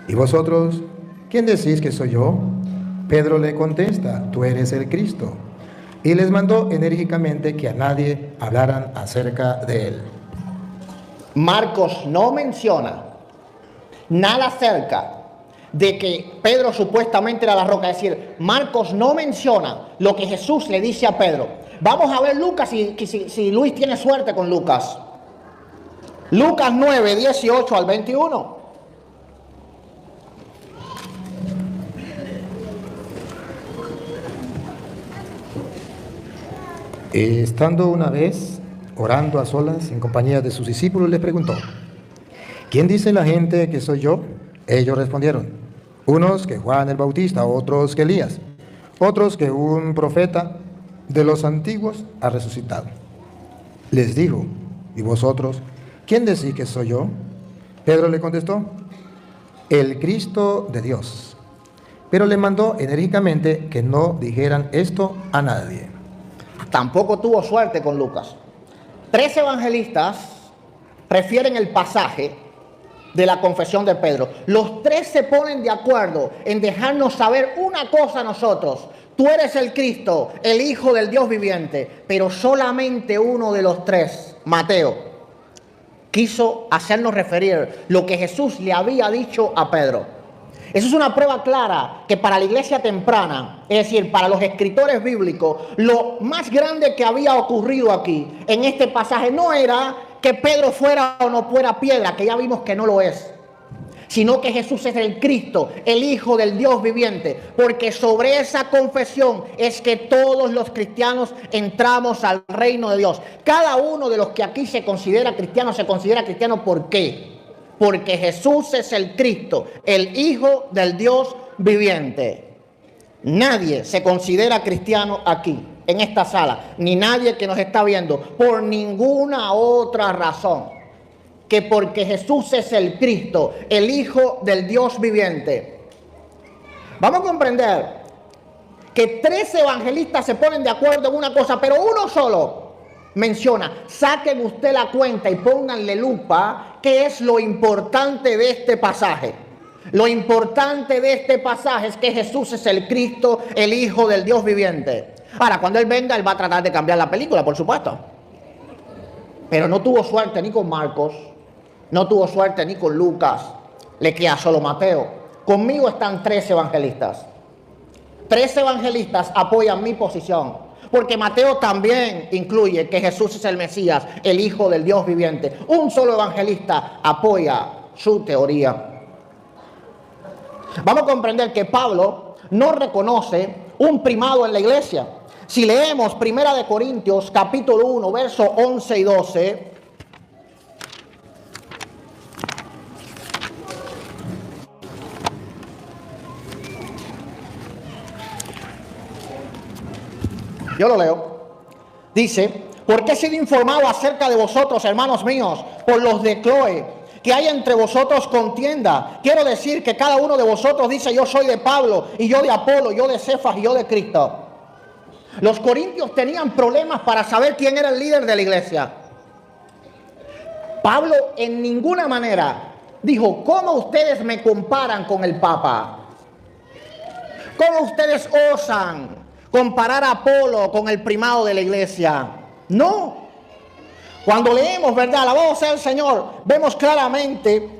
¿y vosotros quién decís que soy yo? Pedro le contesta: tú eres el Cristo. Y les mandó enérgicamente que a nadie hablaran acerca de él. Marcos no menciona nada acerca de que Pedro supuestamente era la roca. Es decir, Marcos no menciona lo que Jesús le dice a Pedro. Vamos a ver Lucas, si Luis tiene suerte con Lucas. Lucas 9, 18 al 21. Estando una vez orando a solas en compañía de sus discípulos, les preguntó: ¿quién dice la gente que soy yo? Ellos respondieron: unos que Juan el Bautista, otros que Elías, otros que un profeta de los antiguos ha resucitado. Les dijo: ¿y vosotros quién decís que soy yo? Pedro le contestó: el Cristo de Dios. Pero le mandó enérgicamente que no dijeran esto a nadie. Tampoco tuvo suerte con Lucas. 3 evangelistas refieren el pasaje de la confesión de Pedro. Los 3 se ponen de acuerdo en dejarnos saber una cosa a nosotros: tú eres el Cristo, el Hijo del Dios viviente. Pero solamente uno de los 3, Mateo, quiso hacernos referir lo que Jesús le había dicho a Pedro. Eso es una prueba clara que para la iglesia temprana, es decir, para los escritores bíblicos, lo más grande que había ocurrido aquí, en este pasaje, no era que Pedro fuera o no fuera piedra, que ya vimos que no lo es, sino que Jesús es el Cristo, el Hijo del Dios viviente, porque sobre esa confesión es que todos los cristianos entramos al reino de Dios. Cada uno de los que aquí se considera cristiano, ¿por qué? Porque Jesús es el Cristo, el Hijo del Dios viviente. Nadie se considera cristiano aquí, en esta sala, ni nadie que nos está viendo, por ninguna otra razón que porque Jesús es el Cristo, el Hijo del Dios viviente. Vamos a comprender que 3 evangelistas se ponen de acuerdo en una cosa, pero uno solo menciona. Saquen usted la cuenta y pónganle lupa. ¿Qué es lo importante de este pasaje? Lo importante de este pasaje es que Jesús es el Cristo, el Hijo del Dios viviente. Ahora, cuando Él venga, Él va a tratar de cambiar la película, por supuesto. Pero no tuvo suerte ni con Marcos, no tuvo suerte ni con Lucas, le queda solo Mateo. Conmigo están 3 evangelistas. 3 evangelistas apoyan mi posición. Porque Mateo también incluye que Jesús es el Mesías, el Hijo del Dios viviente. Un solo evangelista apoya su teoría. Vamos a comprender que Pablo no reconoce un primado en la iglesia. Si leemos 1 Corintios capítulo 1, versos 11 y 12... yo lo leo. Dice: porque he sido informado acerca de vosotros, hermanos míos, por los de Cloé, que hay entre vosotros contienda. Quiero decir que cada uno de vosotros dice: yo soy de Pablo, y yo de Apolo, yo de Cefas, y yo de Cristo. Los corintios tenían problemas para saber quién era el líder de la iglesia. Pablo en ninguna manera dijo: ¿cómo ustedes me comparan con el Papa? ¿Cómo ustedes osan comparar a Apolo con el primado de la iglesia? No. Cuando leemos, ¿verdad?, alabado sea el Señor, vemos claramente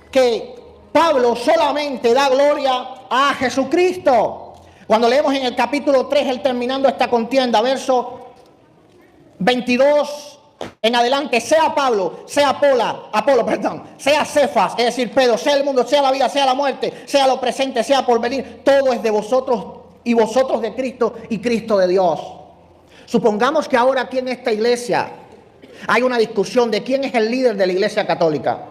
que Pablo solamente da gloria a Jesucristo. Cuando leemos en el capítulo 3, él terminando esta contienda, verso 22 en adelante, sea Pablo, sea Apolo, sea Cefas, es decir, Pedro, sea el mundo, sea la vida, sea la muerte, sea lo presente, sea por venir, todo es de vosotros y vosotros de Cristo y Cristo de Dios. Supongamos que ahora aquí en esta iglesia hay una discusión de quién es el líder de la iglesia católica.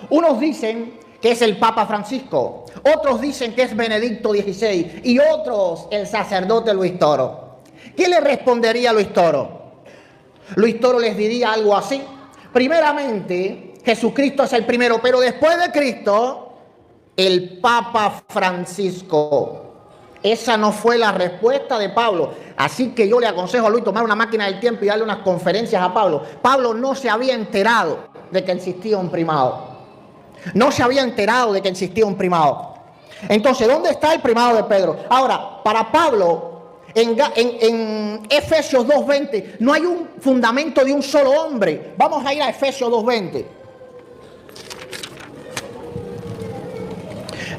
Unos dicen que es el Papa Francisco, otros dicen que es Benedicto XVI y otros el sacerdote Luis Toro. ¿Qué le respondería a Luis Toro? Luis Toro les diría algo así: primeramente, Jesucristo es el primero, pero después de Cristo, el Papa Francisco. Esa no fue la respuesta de Pablo. Así que yo le aconsejo a Luis tomar una máquina del tiempo y darle unas conferencias a Pablo. Pablo no se había enterado de que existía un primado. No se había enterado de que existía un primado. Entonces, ¿dónde está el primado de Pedro? Ahora, para Pablo, en Efesios 2:20 no hay un fundamento de un solo hombre. Vamos a ir a Efesios 2:20.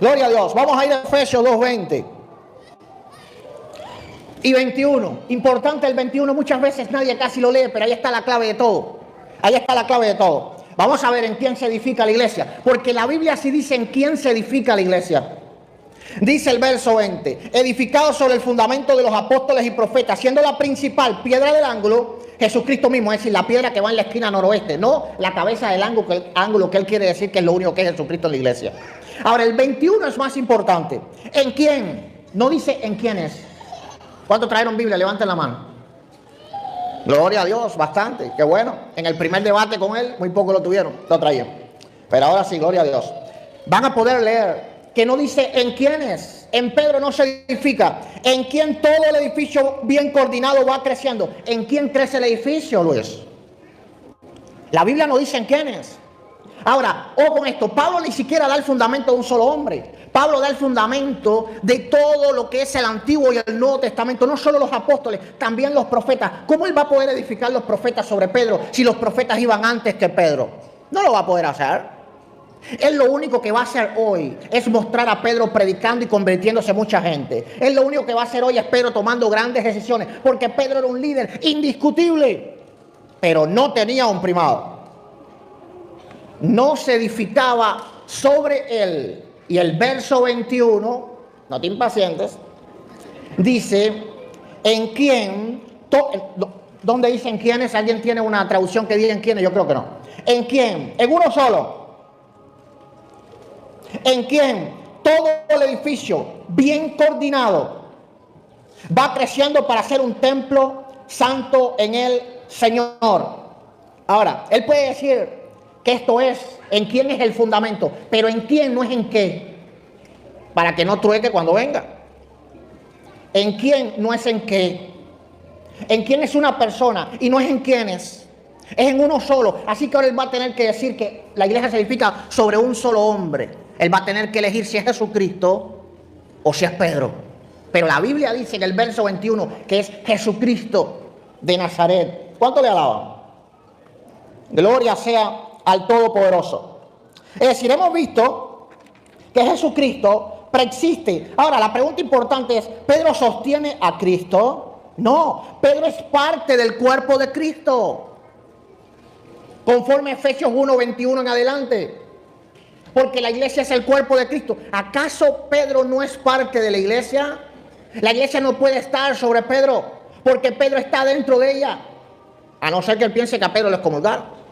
Gloria a Dios. Vamos a ir a Efesios 2:20 y 21. Importante el 21. Muchas veces nadie casi lo lee, pero ahí está la clave de todo. Ahí está la clave de todo. Vamos a ver en quién se edifica la iglesia, porque la Biblia sí dice en quién se edifica la iglesia. Dice el verso 20: edificado sobre el fundamento de los apóstoles y profetas, siendo la principal piedra del ángulo Jesucristo mismo, es decir, la piedra que va en la esquina noroeste, no la cabeza del ángulo que él quiere decir que es lo único que es Jesucristo en la iglesia. Ahora, el 21 es más importante. ¿En quién? No dice en quién es. ¿Cuántos trajeron Biblia? Levanten la mano. Gloria a Dios, bastante, qué bueno. En el primer debate con él, muy poco lo tuvieron, lo traían. Pero ahora sí, gloria a Dios. Van a poder leer que no dice en quién es. En Pedro no se edifica. En quién todo el edificio bien coordinado va creciendo. ¿En quién crece el edificio, Luis? La Biblia no dice en quién es. Ahora, ojo con esto, Pablo ni siquiera da el fundamento de un solo hombre. Pablo da el fundamento de todo lo que es el Antiguo y el Nuevo Testamento, no solo los apóstoles, también los profetas. ¿Cómo él va a poder edificar los profetas sobre Pedro si los profetas iban antes que Pedro? No lo va a poder hacer. Él lo único que va a hacer hoy es mostrar a Pedro predicando y convirtiéndose mucha gente. Él lo único que va a hacer hoy es Pedro tomando grandes decisiones, porque Pedro era un líder indiscutible, pero no tenía un primado. No se edificaba sobre él. Y el verso 21, no te impacientes, dice, ¿en quién? ¿Dónde dicen quiénes? ¿Alguien tiene una traducción que diga en quiénes? Yo creo que no. ¿En quién? En uno solo. ¿En quién? Todo el edificio, bien coordinado, va creciendo para ser un templo santo en el Señor. Ahora, él puede decir que esto es en quién es el fundamento, pero en quién no es en qué, para que no trueque cuando venga. En quién no es en qué. En quién es una persona y no es en quiénes. Es en uno solo. Así que ahora él va a tener que decir que la iglesia se edifica sobre un solo hombre. Él va a tener que elegir si es Jesucristo o si es Pedro. Pero la Biblia dice en el verso 21 que es Jesucristo de Nazaret. ¿Cuánto le alaban? Gloria sea al Todopoderoso. Es decir, hemos visto que Jesucristo preexiste. Ahora, la pregunta importante es, ¿Pedro sostiene a Cristo? No, Pedro es parte del cuerpo de Cristo, conforme a Efesios 1:21 en adelante. Porque la iglesia es el cuerpo de Cristo. ¿Acaso Pedro no es parte de la iglesia? La iglesia no puede estar sobre Pedro, porque Pedro está dentro de ella. A no ser que él piense que a Pedro lo excomulgaron.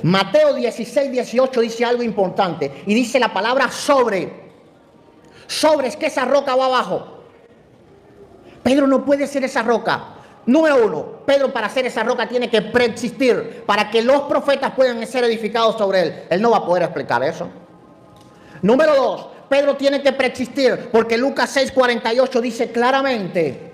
Mateo 16:18 dice algo importante. Y dice la palabra sobre. Sobre es que esa roca va abajo. Pedro no puede ser esa roca. Número uno, Pedro para ser esa roca tiene que preexistir para que los profetas puedan ser edificados sobre él. Él no va a poder explicar eso. Número dos, Pedro tiene que preexistir porque Lucas 6:48 dice claramente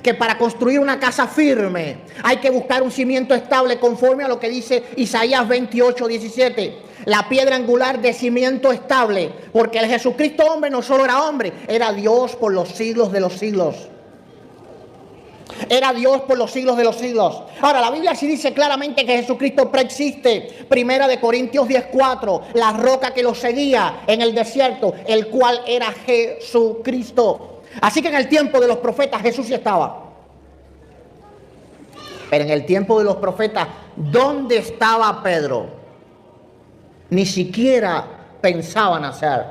que para construir una casa firme hay que buscar un cimiento estable conforme a lo que dice Isaías 28:17. La piedra angular de cimiento estable, porque el Jesucristo hombre no solo era hombre, era Dios por los siglos de los siglos. Era Dios por los siglos de los siglos. Ahora, la Biblia sí dice claramente que Jesucristo preexiste. Primera de Corintios 10:4, la roca que lo seguía en el desierto, el cual era Jesucristo. Así que en el tiempo de los profetas Jesús sí estaba. Pero en el tiempo de los profetas, ¿dónde estaba Pedro? Ni siquiera pensaban hacer.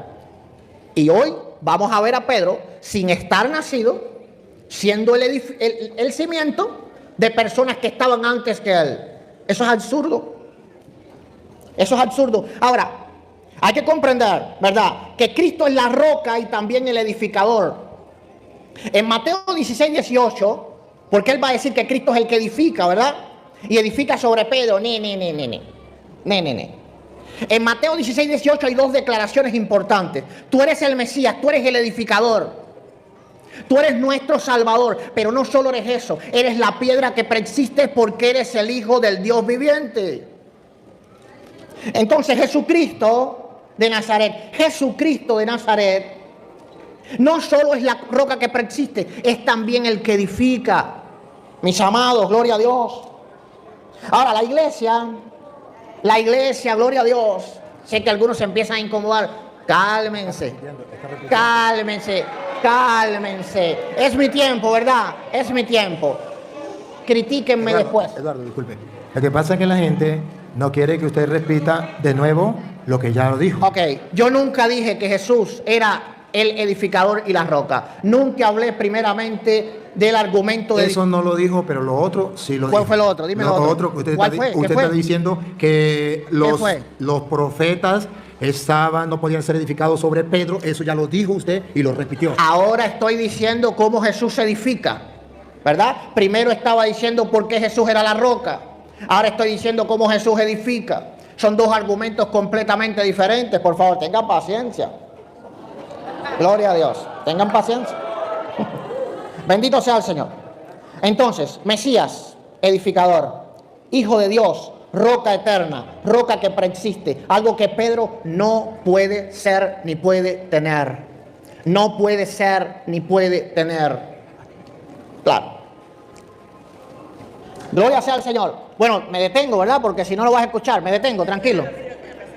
Y hoy vamos a ver a Pedro sin estar nacido, siendo el cimiento de personas que estaban antes que él. Eso es absurdo. Eso es absurdo. Ahora, hay que comprender, ¿verdad?, que Cristo es la roca y también el edificador. En Mateo 16:18, porque él va a decir que Cristo es el que edifica, ¿verdad? Y edifica sobre Pedro. En Mateo 16:18 hay dos declaraciones importantes. Tú eres el Mesías, tú eres el edificador. Tú eres nuestro Salvador, pero no solo eres eso, eres la piedra que preexiste porque eres el Hijo del Dios viviente. Entonces Jesucristo de Nazaret, no solo es la roca que preexiste, es también el que edifica. Mis amados, gloria a Dios. Ahora la iglesia, gloria a Dios. Sé que algunos se empiezan a incomodar. Cálmense. Es mi tiempo, ¿verdad? Es mi tiempo. Critíquenme después. Eduardo, disculpe. Lo que pasa es que la gente no quiere que usted repita de nuevo lo que ya lo dijo. Ok, yo nunca dije que Jesús era el edificador y la roca. Nunca hablé primeramente del argumento de... Eso no lo dijo, pero lo otro sí lo dijo. ¿Cuál fue lo otro? Dime lo otro. Usted ¿Cuál fue? Usted está diciendo que los profetas no podían ser edificados sobre Pedro. Eso ya lo dijo usted y lo repitió. Ahora estoy diciendo cómo Jesús edifica, ¿verdad? Primero estaba diciendo por qué Jesús era la roca. Ahora estoy diciendo cómo Jesús edifica. Son dos argumentos completamente diferentes. Por favor, tengan paciencia. Gloria a Dios. Tengan paciencia. Bendito sea el Señor. Entonces, Mesías, edificador, Hijo de Dios, roca eterna, roca que preexiste, algo que Pedro no puede ser ni puede tener. No puede ser ni puede tener. Claro. Gloria sea al Señor. Bueno, me detengo, ¿verdad? Porque si no lo vas a escuchar. Me detengo, tranquilo.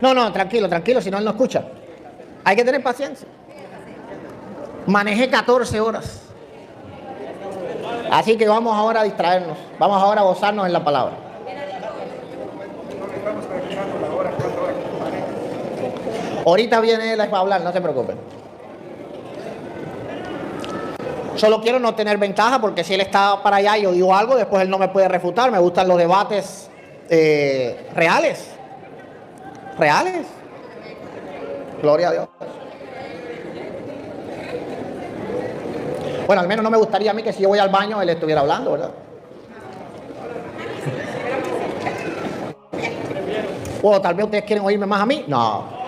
No, tranquilo, si no él no escucha. Hay que tener paciencia. Manejé 14 horas. Así que vamos ahora a distraernos. Vamos ahora a gozarnos en la palabra. Ahorita viene él a hablar, no se preocupen. Solo quiero no tener ventaja porque si él está para allá y yo digo algo, después él no me puede refutar. Me gustan los debates reales. Gloria a Dios. Bueno, al menos no me gustaría a mí que si yo voy al baño él estuviera hablando, ¿verdad? O tal vez ustedes quieren oírme más a mí. No.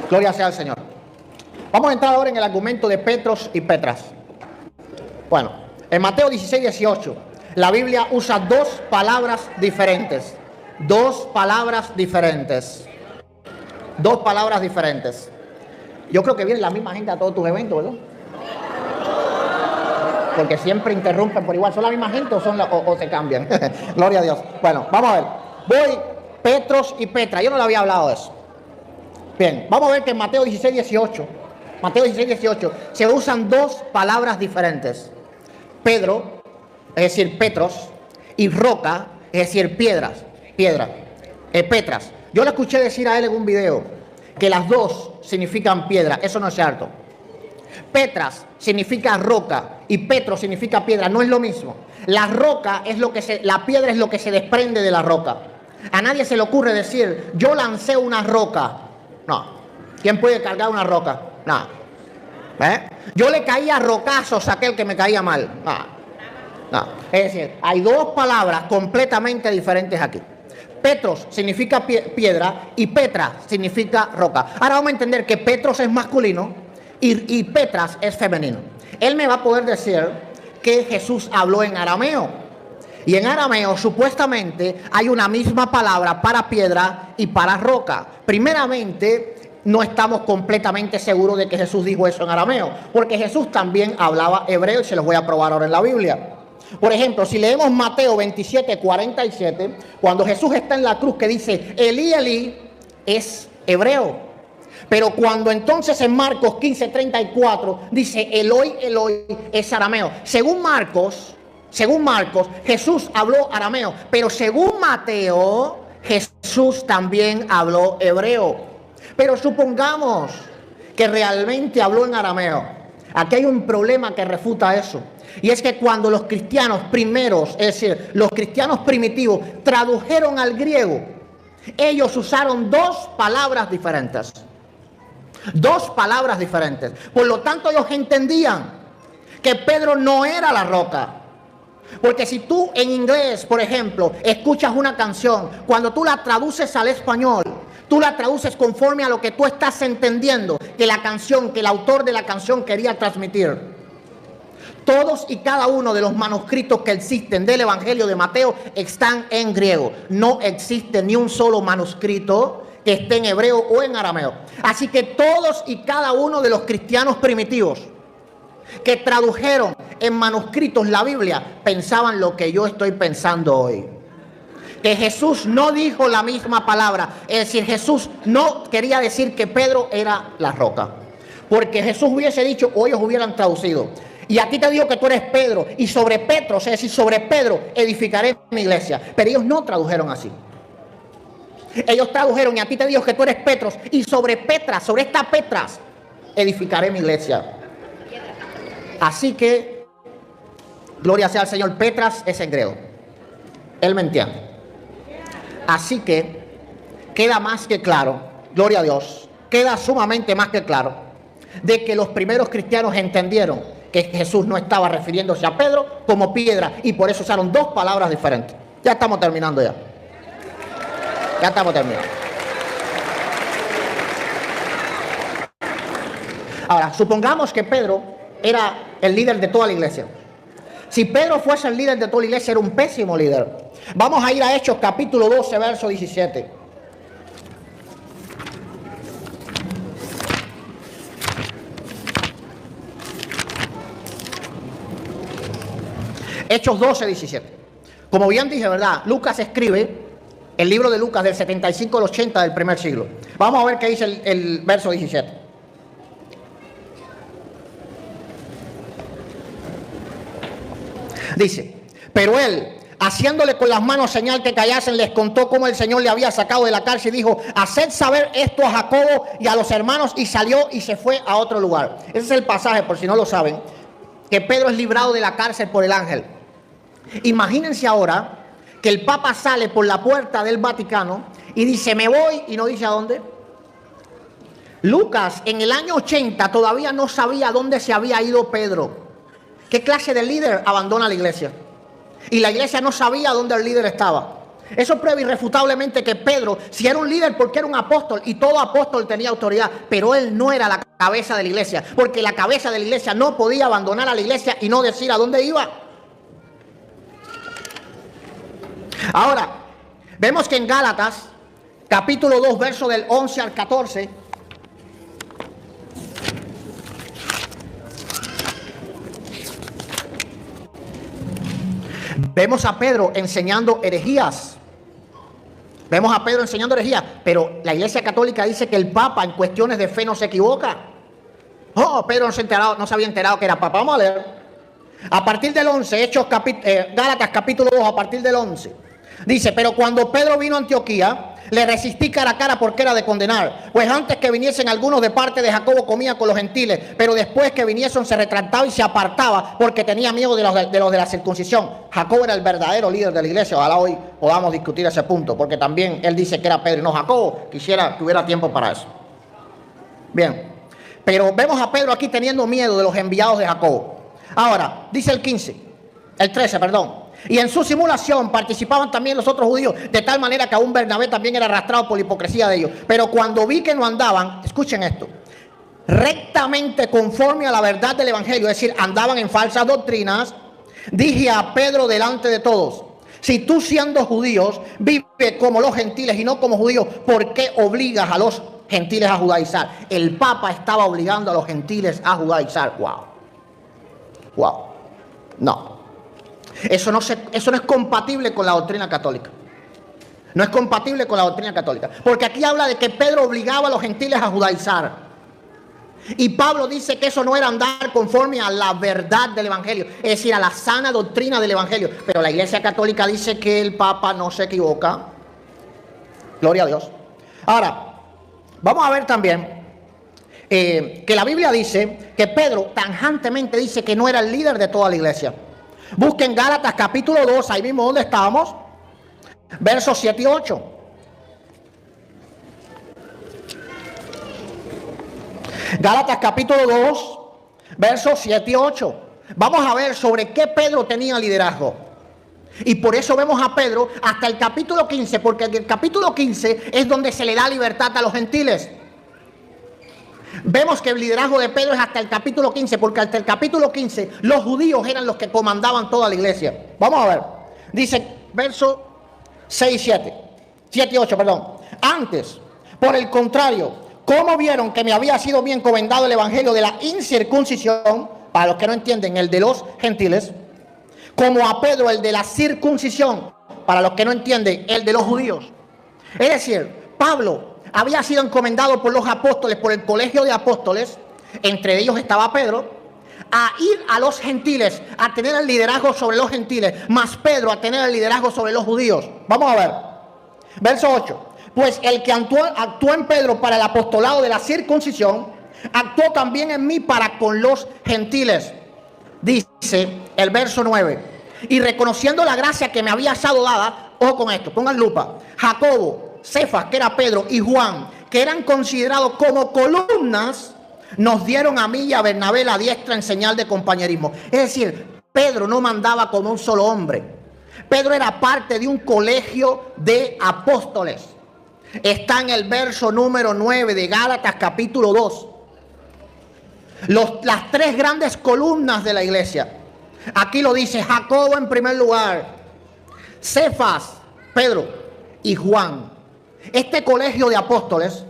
Gloria sea al Señor. Vamos a entrar ahora en el argumento de Petros y Petras. Bueno, en Mateo 16:18, la Biblia usa dos palabras diferentes. Dos palabras diferentes. Yo creo que viene la misma gente a todos tus eventos, ¿verdad? Porque siempre interrumpen por igual. ¿Son la misma gente o se cambian? Gloria a Dios. Bueno, vamos a ver. Voy, Petros y Petra. Yo no le había hablado de eso. Bien, vamos a ver que en Mateo 16:18 se usan dos palabras diferentes. Pedro, es decir, Petros, y roca, es decir, Petras. Yo le escuché decir a él en un video que las dos significan piedra. Eso no es cierto. Petras significa roca y Petro significa piedra. No es lo mismo. La roca es la piedra es lo que se desprende de la roca. A nadie se le ocurre decir, yo lancé una roca. No. ¿Quién puede cargar una roca? No. Yo le caía rocazos a aquel que me caía mal. No. Es decir, hay dos palabras completamente diferentes aquí. Petros significa piedra y Petra significa roca. Ahora vamos a entender que Petros es masculino y Petras es femenino. Él me va a poder decir que Jesús habló en arameo. Y en arameo supuestamente hay una misma palabra para piedra y para roca. Primeramente, no estamos completamente seguros de que Jesús dijo eso en arameo, porque Jesús también hablaba hebreo y se los voy a probar ahora en la Biblia. Por ejemplo, si leemos Mateo 27:47, cuando Jesús está en la cruz que dice Elí, Elí, es hebreo. Pero cuando entonces en Marcos 15:34 dice Eloi, Eloi, es arameo. Según Marcos, Jesús habló arameo, pero según Mateo, Jesús también habló hebreo. Pero supongamos que realmente habló en arameo. Aquí hay un problema que refuta eso. Y es que cuando los cristianos primeros, es decir, los cristianos primitivos, tradujeron al griego, ellos usaron dos palabras diferentes. Dos palabras diferentes. Por lo tanto, ellos entendían que Pedro no era la roca. Porque si tú en inglés, por ejemplo, escuchas una canción, cuando tú la traduces al español, tú la traduces conforme a lo que tú estás entendiendo que la canción, que el autor de la canción quería transmitir. Todos y cada uno de los manuscritos que existen del Evangelio de Mateo están en griego. No existe ni un solo manuscrito que esté en hebreo o en arameo. Así que todos y cada uno de los cristianos primitivos que tradujeron en manuscritos la Biblia pensaban lo que yo estoy pensando hoy. Que Jesús no dijo la misma palabra. Es decir, Jesús no quería decir que Pedro era la roca. Porque Jesús hubiese dicho o ellos hubieran traducido. Y a ti te digo que tú eres Pedro, y sobre Petros, es decir, sobre Pedro edificaré mi iglesia. Pero ellos no tradujeron así. Ellos tradujeron, y a ti te digo que tú eres Petros, y sobre Petras, sobre esta Petras, edificaré mi iglesia. Así que, gloria sea al Señor, Petras es en griego. Él me entiende. Así que, queda más que claro, gloria a Dios, queda sumamente más que claro, de que los primeros cristianos entendieron que Jesús no estaba refiriéndose a Pedro como piedra, y por eso usaron dos palabras diferentes. Ya estamos terminando ya. Ya estamos terminando. Ahora, supongamos que Pedro era el líder de toda la iglesia. Si Pedro fuese el líder de toda la iglesia, era un pésimo líder. Vamos a ir a Hechos capítulo 12, verso 17. Hechos 12, 17. Como bien dije, ¿verdad? Lucas escribe el libro de Lucas del 75 al 80 del primer siglo. Vamos a ver qué dice el verso 17. Dice, pero él, haciéndole con las manos señal que callasen, les contó cómo el Señor le había sacado de la cárcel y dijo, haced saber esto a Jacobo y a los hermanos, y salió y se fue a otro lugar. Ese es el pasaje, por si no lo saben, que Pedro es librado de la cárcel por el ángel. Imagínense ahora que el Papa sale por la puerta del Vaticano y dice, me voy, y no dice a dónde. Lucas en el año 80 todavía no sabía a dónde se había ido Pedro. ¿Qué clase de líder abandona la iglesia? Y la iglesia no sabía dónde el líder estaba. Eso prueba irrefutablemente que Pedro, si era un líder, porque era un apóstol, y todo apóstol tenía autoridad, pero él no era la cabeza de la iglesia, porque la cabeza de la iglesia no podía abandonar a la iglesia y no decir a dónde iba. Ahora, vemos que en Gálatas, capítulo 2, verso del 11 al 14, vemos a Pedro enseñando herejías. Pero la Iglesia Católica dice que el Papa en cuestiones de fe no se equivoca. Oh, Pedro no se había enterado que era Papa. Vamos a leer. A partir del 11, Gálatas capítulo 2, a partir del 11. Dice, pero cuando Pedro vino a Antioquía, le resistí cara a cara porque era de condenar. Pues antes que viniesen algunos de parte de Jacobo comía con los gentiles, pero después que viniesen se retractaba y se apartaba porque tenía miedo de los de la circuncisión. Jacobo era el verdadero líder de la iglesia. Ojalá hoy podamos discutir ese punto, porque también él dice que era Pedro y no Jacobo. Quisiera que hubiera tiempo para eso. Bien, pero vemos a Pedro aquí teniendo miedo de los enviados de Jacobo. Ahora, dice el 13, perdón. Y en su simulación participaban también los otros judíos, de tal manera que aún Bernabé también era arrastrado por la hipocresía de ellos. Pero cuando vi que no andaban, escuchen esto, rectamente conforme a la verdad del evangelio, es decir, andaban en falsas doctrinas, Dije a Pedro delante de todos: si tú, siendo judíos, vives como los gentiles y no como judíos, ¿por qué obligas a los gentiles a judaizar? El Papa estaba obligando a los gentiles a judaizar. Wow. No. Eso no es compatible con la doctrina católica. No es compatible con la doctrina católica. Porque aquí habla de que Pedro obligaba a los gentiles a judaizar. Y Pablo dice que eso no era andar conforme a la verdad del evangelio, es decir, a la sana doctrina del evangelio. Pero la Iglesia Católica dice que el Papa no se equivoca. Gloria a Dios. Ahora, vamos a ver también que la Biblia dice que Pedro tajantemente dice que no era el líder de toda la iglesia. Busquen Gálatas capítulo 2, ahí mismo donde estábamos, versos 7 y 8. Gálatas capítulo 2, versos 7 y 8. Vamos a ver sobre qué Pedro tenía liderazgo. Y por eso vemos a Pedro hasta el capítulo 15, porque en el capítulo 15 es donde se le da libertad a los gentiles. Vemos que el liderazgo de Pedro es hasta el capítulo 15, porque hasta el capítulo 15 los judíos eran los que comandaban toda la iglesia. Vamos a ver. Dice verso 6 y 7 y 8, perdón. Antes, por el contrario, ¿cómo vieron que me había sido bien encomendado el evangelio de la incircuncisión? Para los que no entienden, el de los gentiles. Como a Pedro el de la circuncisión, para los que no entienden, el de los judíos. Es decir, Pablo había sido encomendado por los apóstoles, por el colegio de apóstoles, entre ellos estaba Pedro, a ir a los gentiles, a tener el liderazgo sobre los gentiles, más Pedro a tener el liderazgo sobre los judíos. Vamos a ver, verso 8. Pues el que actuó en Pedro para el apostolado de la circuncisión, actuó también en mí para con los gentiles. Dice el verso 9: y reconociendo la gracia que me había sido dada, ojo con esto, pongan lupa, Jacobo, Cefas, que era Pedro, y Juan, que eran considerados como columnas, nos dieron a mí y a Bernabé la diestra en señal de compañerismo. Es decir, Pedro no mandaba como un solo hombre. Pedro era parte de un colegio de apóstoles. Está en el verso número 9 de Gálatas capítulo 2. Las tres grandes columnas de la iglesia. Aquí lo dice Jacobo en primer lugar, Cefas, Pedro y Juan. Este colegio de apóstoles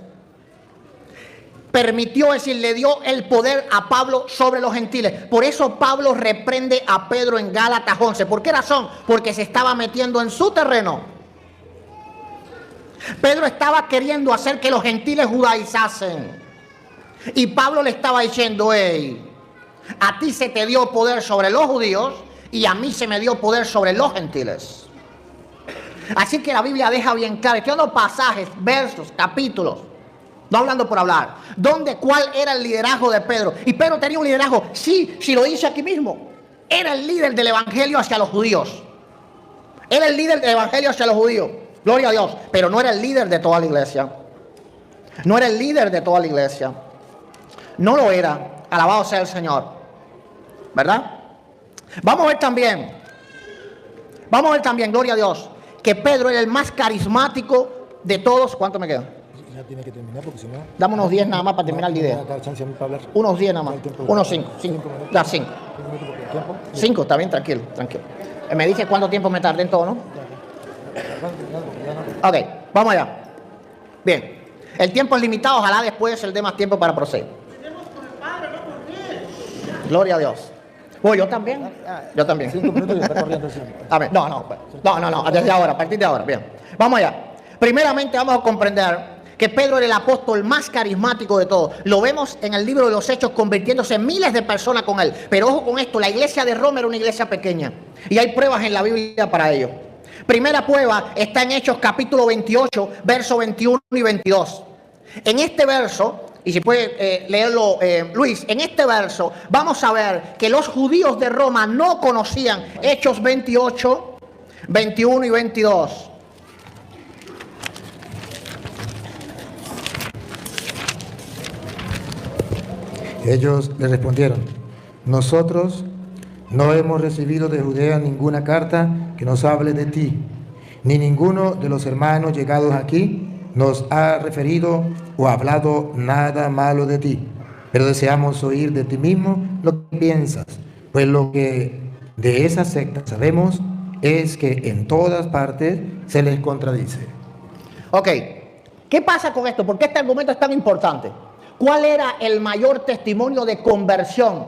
permitió, es decir, le dio el poder a Pablo sobre los gentiles. Por eso Pablo reprende a Pedro en Gálatas 11. ¿Por qué razón? Porque se estaba metiendo en su terreno. Pedro estaba queriendo hacer que los gentiles judaizasen. Y Pablo le estaba diciendo: hey, a ti se te dio poder sobre los judíos y a mí se me dio poder sobre los gentiles. Así que la Biblia deja bien claro, estoy dando pasajes, versos, capítulos, no hablando por hablar, cuál era el liderazgo de Pedro. Y Pedro tenía un liderazgo, sí, si lo dice aquí mismo, era el líder del evangelio hacia los judíos. Era el líder del evangelio hacia los judíos, gloria a Dios, pero no era el líder de toda la iglesia. No era el líder de toda la iglesia. No lo era, alabado sea el Señor, ¿verdad? Vamos a ver también, gloria a Dios, que Pedro era el más carismático de todos. ¿Cuánto me queda? Ya tiene que terminar porque si no... Dame unos 10 nada más para terminar la idea. Unos 10 nada más. Unos 5. Ya 5. 5, está bien, tranquilo. Me dice cuánto tiempo me tardé en todo, ¿no? Ok, vamos allá. Bien, el tiempo es limitado, ojalá después él dé más tiempo para proseguir. Gloria a Dios. Pues yo también. 5 minutos y está corriendo siempre. A ver, no, desde ahora, a partir de ahora. Bien, vamos allá. Primeramente vamos a comprender que Pedro era el apóstol más carismático de todos. Lo vemos en el libro de los Hechos, convirtiéndose miles de personas con él. Pero ojo con esto, la iglesia de Roma era una iglesia pequeña. Y hay pruebas en la Biblia para ello. Primera prueba está en Hechos capítulo 28, versos 21 y 22. En este verso, y si puede leerlo Luis, en este verso vamos a ver que los judíos de Roma no conocían Hechos 28, 21 y 22. Ellos le respondieron: nosotros no hemos recibido de Judea ninguna carta que nos hable de ti, ni ninguno de los hermanos llegados aquí nos ha referido o hablado nada malo de ti, pero deseamos oír de ti mismo lo que piensas, pues lo que de esa secta sabemos es que en todas partes se les contradice. Ok, ¿qué pasa con esto? ¿Por qué este argumento es tan importante? ¿Cuál era el mayor testimonio de conversión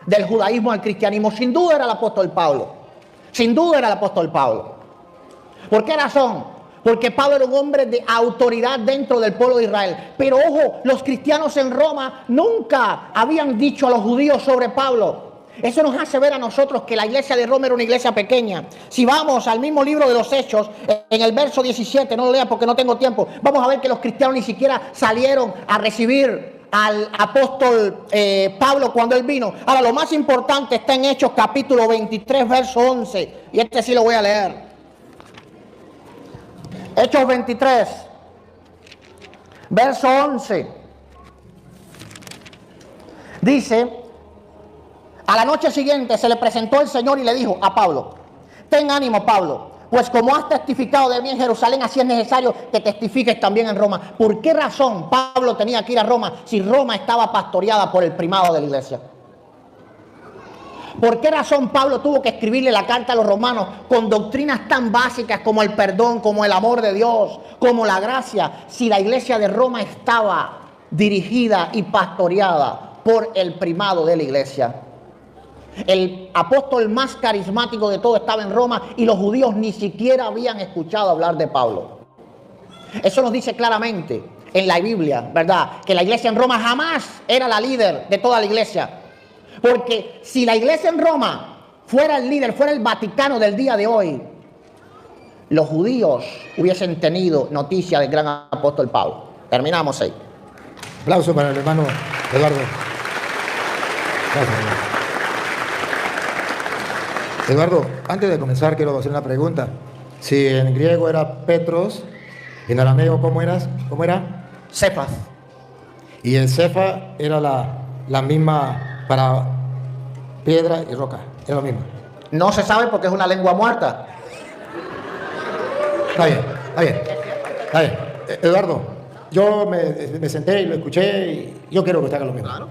del judaísmo al cristianismo? Sin duda era el apóstol Pablo. Sin duda era el apóstol Pablo. ¿Por qué razón? Porque Pablo era un hombre de autoridad dentro del pueblo de Israel. Pero ojo, los cristianos en Roma nunca habían dicho a los judíos sobre Pablo. Eso nos hace ver a nosotros que la iglesia de Roma era una iglesia pequeña. Si vamos al mismo libro de los Hechos, en el verso 17, no lo lea porque no tengo tiempo, vamos a ver que los cristianos ni siquiera salieron a recibir al apóstol Pablo cuando él vino. Ahora, lo más importante está en Hechos capítulo 23, verso 11, y este sí lo voy a leer. Hechos 23, verso 11, dice: a la noche siguiente se le presentó el Señor y le dijo a Pablo: ten ánimo, Pablo, pues como has testificado de mí en Jerusalén, así es necesario que testifiques también en Roma. ¿Por qué razón Pablo tenía que ir a Roma si Roma estaba pastoreada por el primado de la iglesia? ¿Por qué razón Pablo tuvo que escribirle la carta a los romanos con doctrinas tan básicas como el perdón, como el amor de Dios, como la gracia, si la iglesia de Roma estaba dirigida y pastoreada por el primado de la iglesia? El apóstol más carismático de todo estaba en Roma y los judíos ni siquiera habían escuchado hablar de Pablo. Eso nos dice claramente en la Biblia, ¿verdad? Que la iglesia en Roma jamás era la líder de toda la iglesia. Porque si la iglesia en Roma fuera el líder, fuera el Vaticano del día de hoy, los judíos hubiesen tenido noticia del gran apóstol Pablo. Terminamos ahí. Aplauso para el hermano Eduardo. Gracias, hermano. Eduardo, antes de comenzar quiero hacer una pregunta. Si en griego era Petros, en arameo ¿cómo eras? ¿Cómo era? Cefas. Y el cefa era la misma para piedra y roca, era lo mismo. No se sabe porque es una lengua muerta. Está bien, está bien, está bien. Eduardo, yo me senté y lo escuché y yo quiero que usted haga lo mismo. Claro.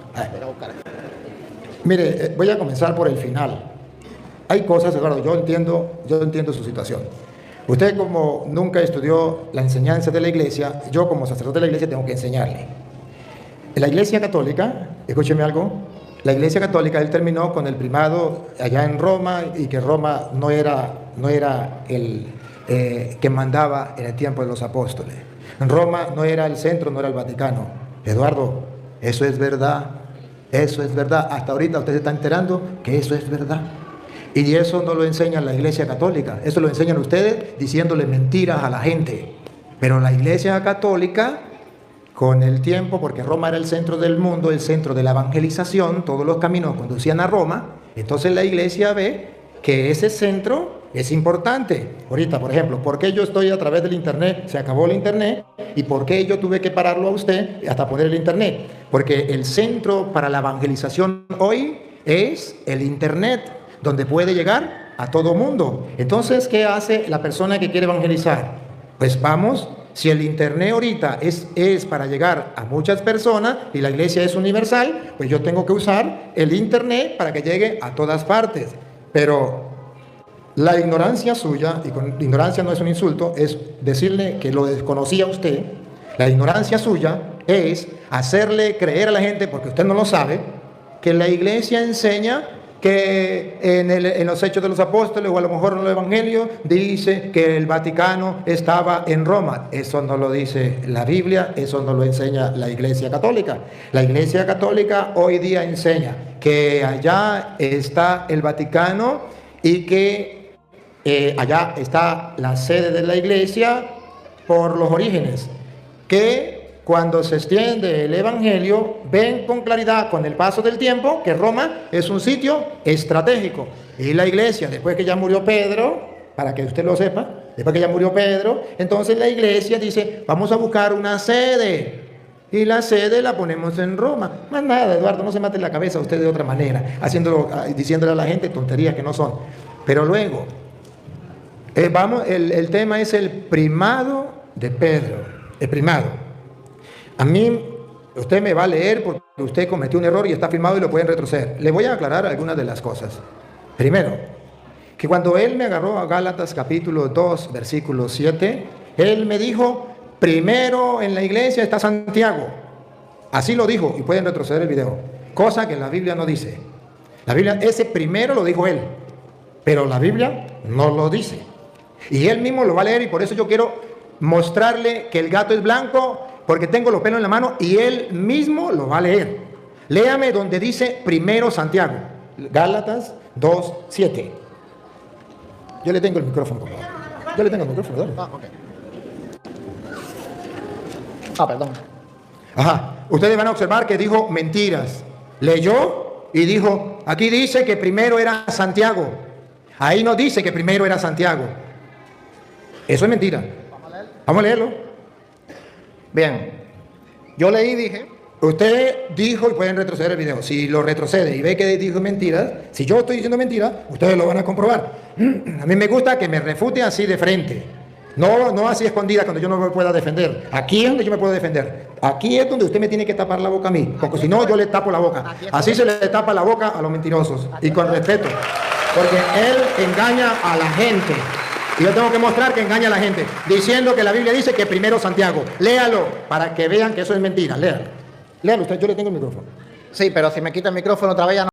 Mire, voy a comenzar por el final. Hay cosas, Eduardo, yo entiendo su situación. Usted, como nunca estudió la enseñanza de la iglesia, yo como sacerdote de la iglesia tengo que enseñarle. La iglesia católica, escúcheme algo, la iglesia católica, él terminó con el primado allá en Roma y que Roma no era el que mandaba en el tiempo de los apóstoles. Roma no era el centro, no era el Vaticano. Eduardo, eso es verdad, eso es verdad. Hasta ahorita usted se está enterando que eso es verdad. Y eso no lo enseña la iglesia católica, eso lo enseñan ustedes diciéndole mentiras a la gente. Pero la iglesia católica, con el tiempo, porque Roma era el centro del mundo, el centro de la evangelización, todos los caminos conducían a Roma, entonces la iglesia ve que ese centro es importante. Ahorita, por ejemplo, ¿por qué yo estoy a través del internet? Se acabó el internet. ¿Y por qué yo tuve que pararlo a usted hasta poner el internet? Porque el centro para la evangelización hoy es el internet, donde puede llegar a todo mundo. Entonces, ¿qué hace la persona que quiere evangelizar? Pues vamos, si el internet ahorita es para llegar a muchas personas y la iglesia es universal, pues yo tengo que usar el internet para que llegue a todas partes. Pero la ignorancia suya, y con ignorancia no es un insulto, es decirle que lo desconocía usted. La ignorancia suya es hacerle creer a la gente, porque usted no lo sabe, que la iglesia enseña que en los Hechos de los Apóstoles o a lo mejor en el Evangelio dice que el Vaticano estaba en Roma. Eso no lo dice la Biblia, eso no lo enseña la Iglesia Católica. La Iglesia Católica hoy día enseña que allá está el Vaticano y que allá está la sede de la Iglesia por los orígenes, que cuando se extiende el Evangelio, ven con claridad con el paso del tiempo que Roma es un sitio estratégico. Y la iglesia, después que ya murió Pedro, para que usted lo sepa, después que ya murió Pedro, entonces la iglesia dice, vamos a buscar una sede. Y la sede la ponemos en Roma. Más nada, Eduardo, no se mate la cabeza usted de otra manera, diciéndole a la gente tonterías que no son. Pero luego, el tema es el primado de Pedro, el primado. A mí, usted me va a leer porque usted cometió un error y está filmado y lo pueden retroceder. Le voy a aclarar algunas de las cosas. Primero, que cuando él me agarró a Gálatas capítulo 2, versículo 7, él me dijo, primero en la iglesia está Santiago. Así lo dijo, y pueden retroceder el video, cosa que la Biblia no dice. La Biblia, ese primero lo dijo él, pero la Biblia no lo dice. Y él mismo lo va a leer, y por eso yo quiero mostrarle que el gato es blanco, porque tengo los pelos en la mano, y él mismo lo va a leer. Léame donde dice primero Santiago, Gálatas 2, 7. Yo le tengo el micrófono, por favor. Yo le tengo el micrófono, dale. Perdón. Ajá. Ustedes van a observar que dijo mentiras. Leyó y dijo, aquí dice que primero era Santiago. Ahí no dice que primero era Santiago. Eso es mentira. Vamos a leerlo. Bien. Yo leí y dije, Usted dijo, y pueden retroceder el video, si lo retrocede y ve que dijo mentiras, si yo estoy diciendo mentiras, ustedes lo van a comprobar. A mí me gusta que me refute así de frente, no así escondida cuando yo no me pueda defender. Aquí es donde yo me puedo defender. Aquí es donde usted me tiene que tapar la boca a mí, porque si no yo le tapo la boca. Así se le tapa la boca a los mentirosos, y con respeto, porque él engaña a la gente. Y yo tengo que mostrar que engaña a la gente, diciendo que la Biblia dice que primero Santiago. Léalo, para que vean que eso es mentira, léalo. Léalo usted, yo le tengo el micrófono. sí, pero si me quita el micrófono otra vez ya no.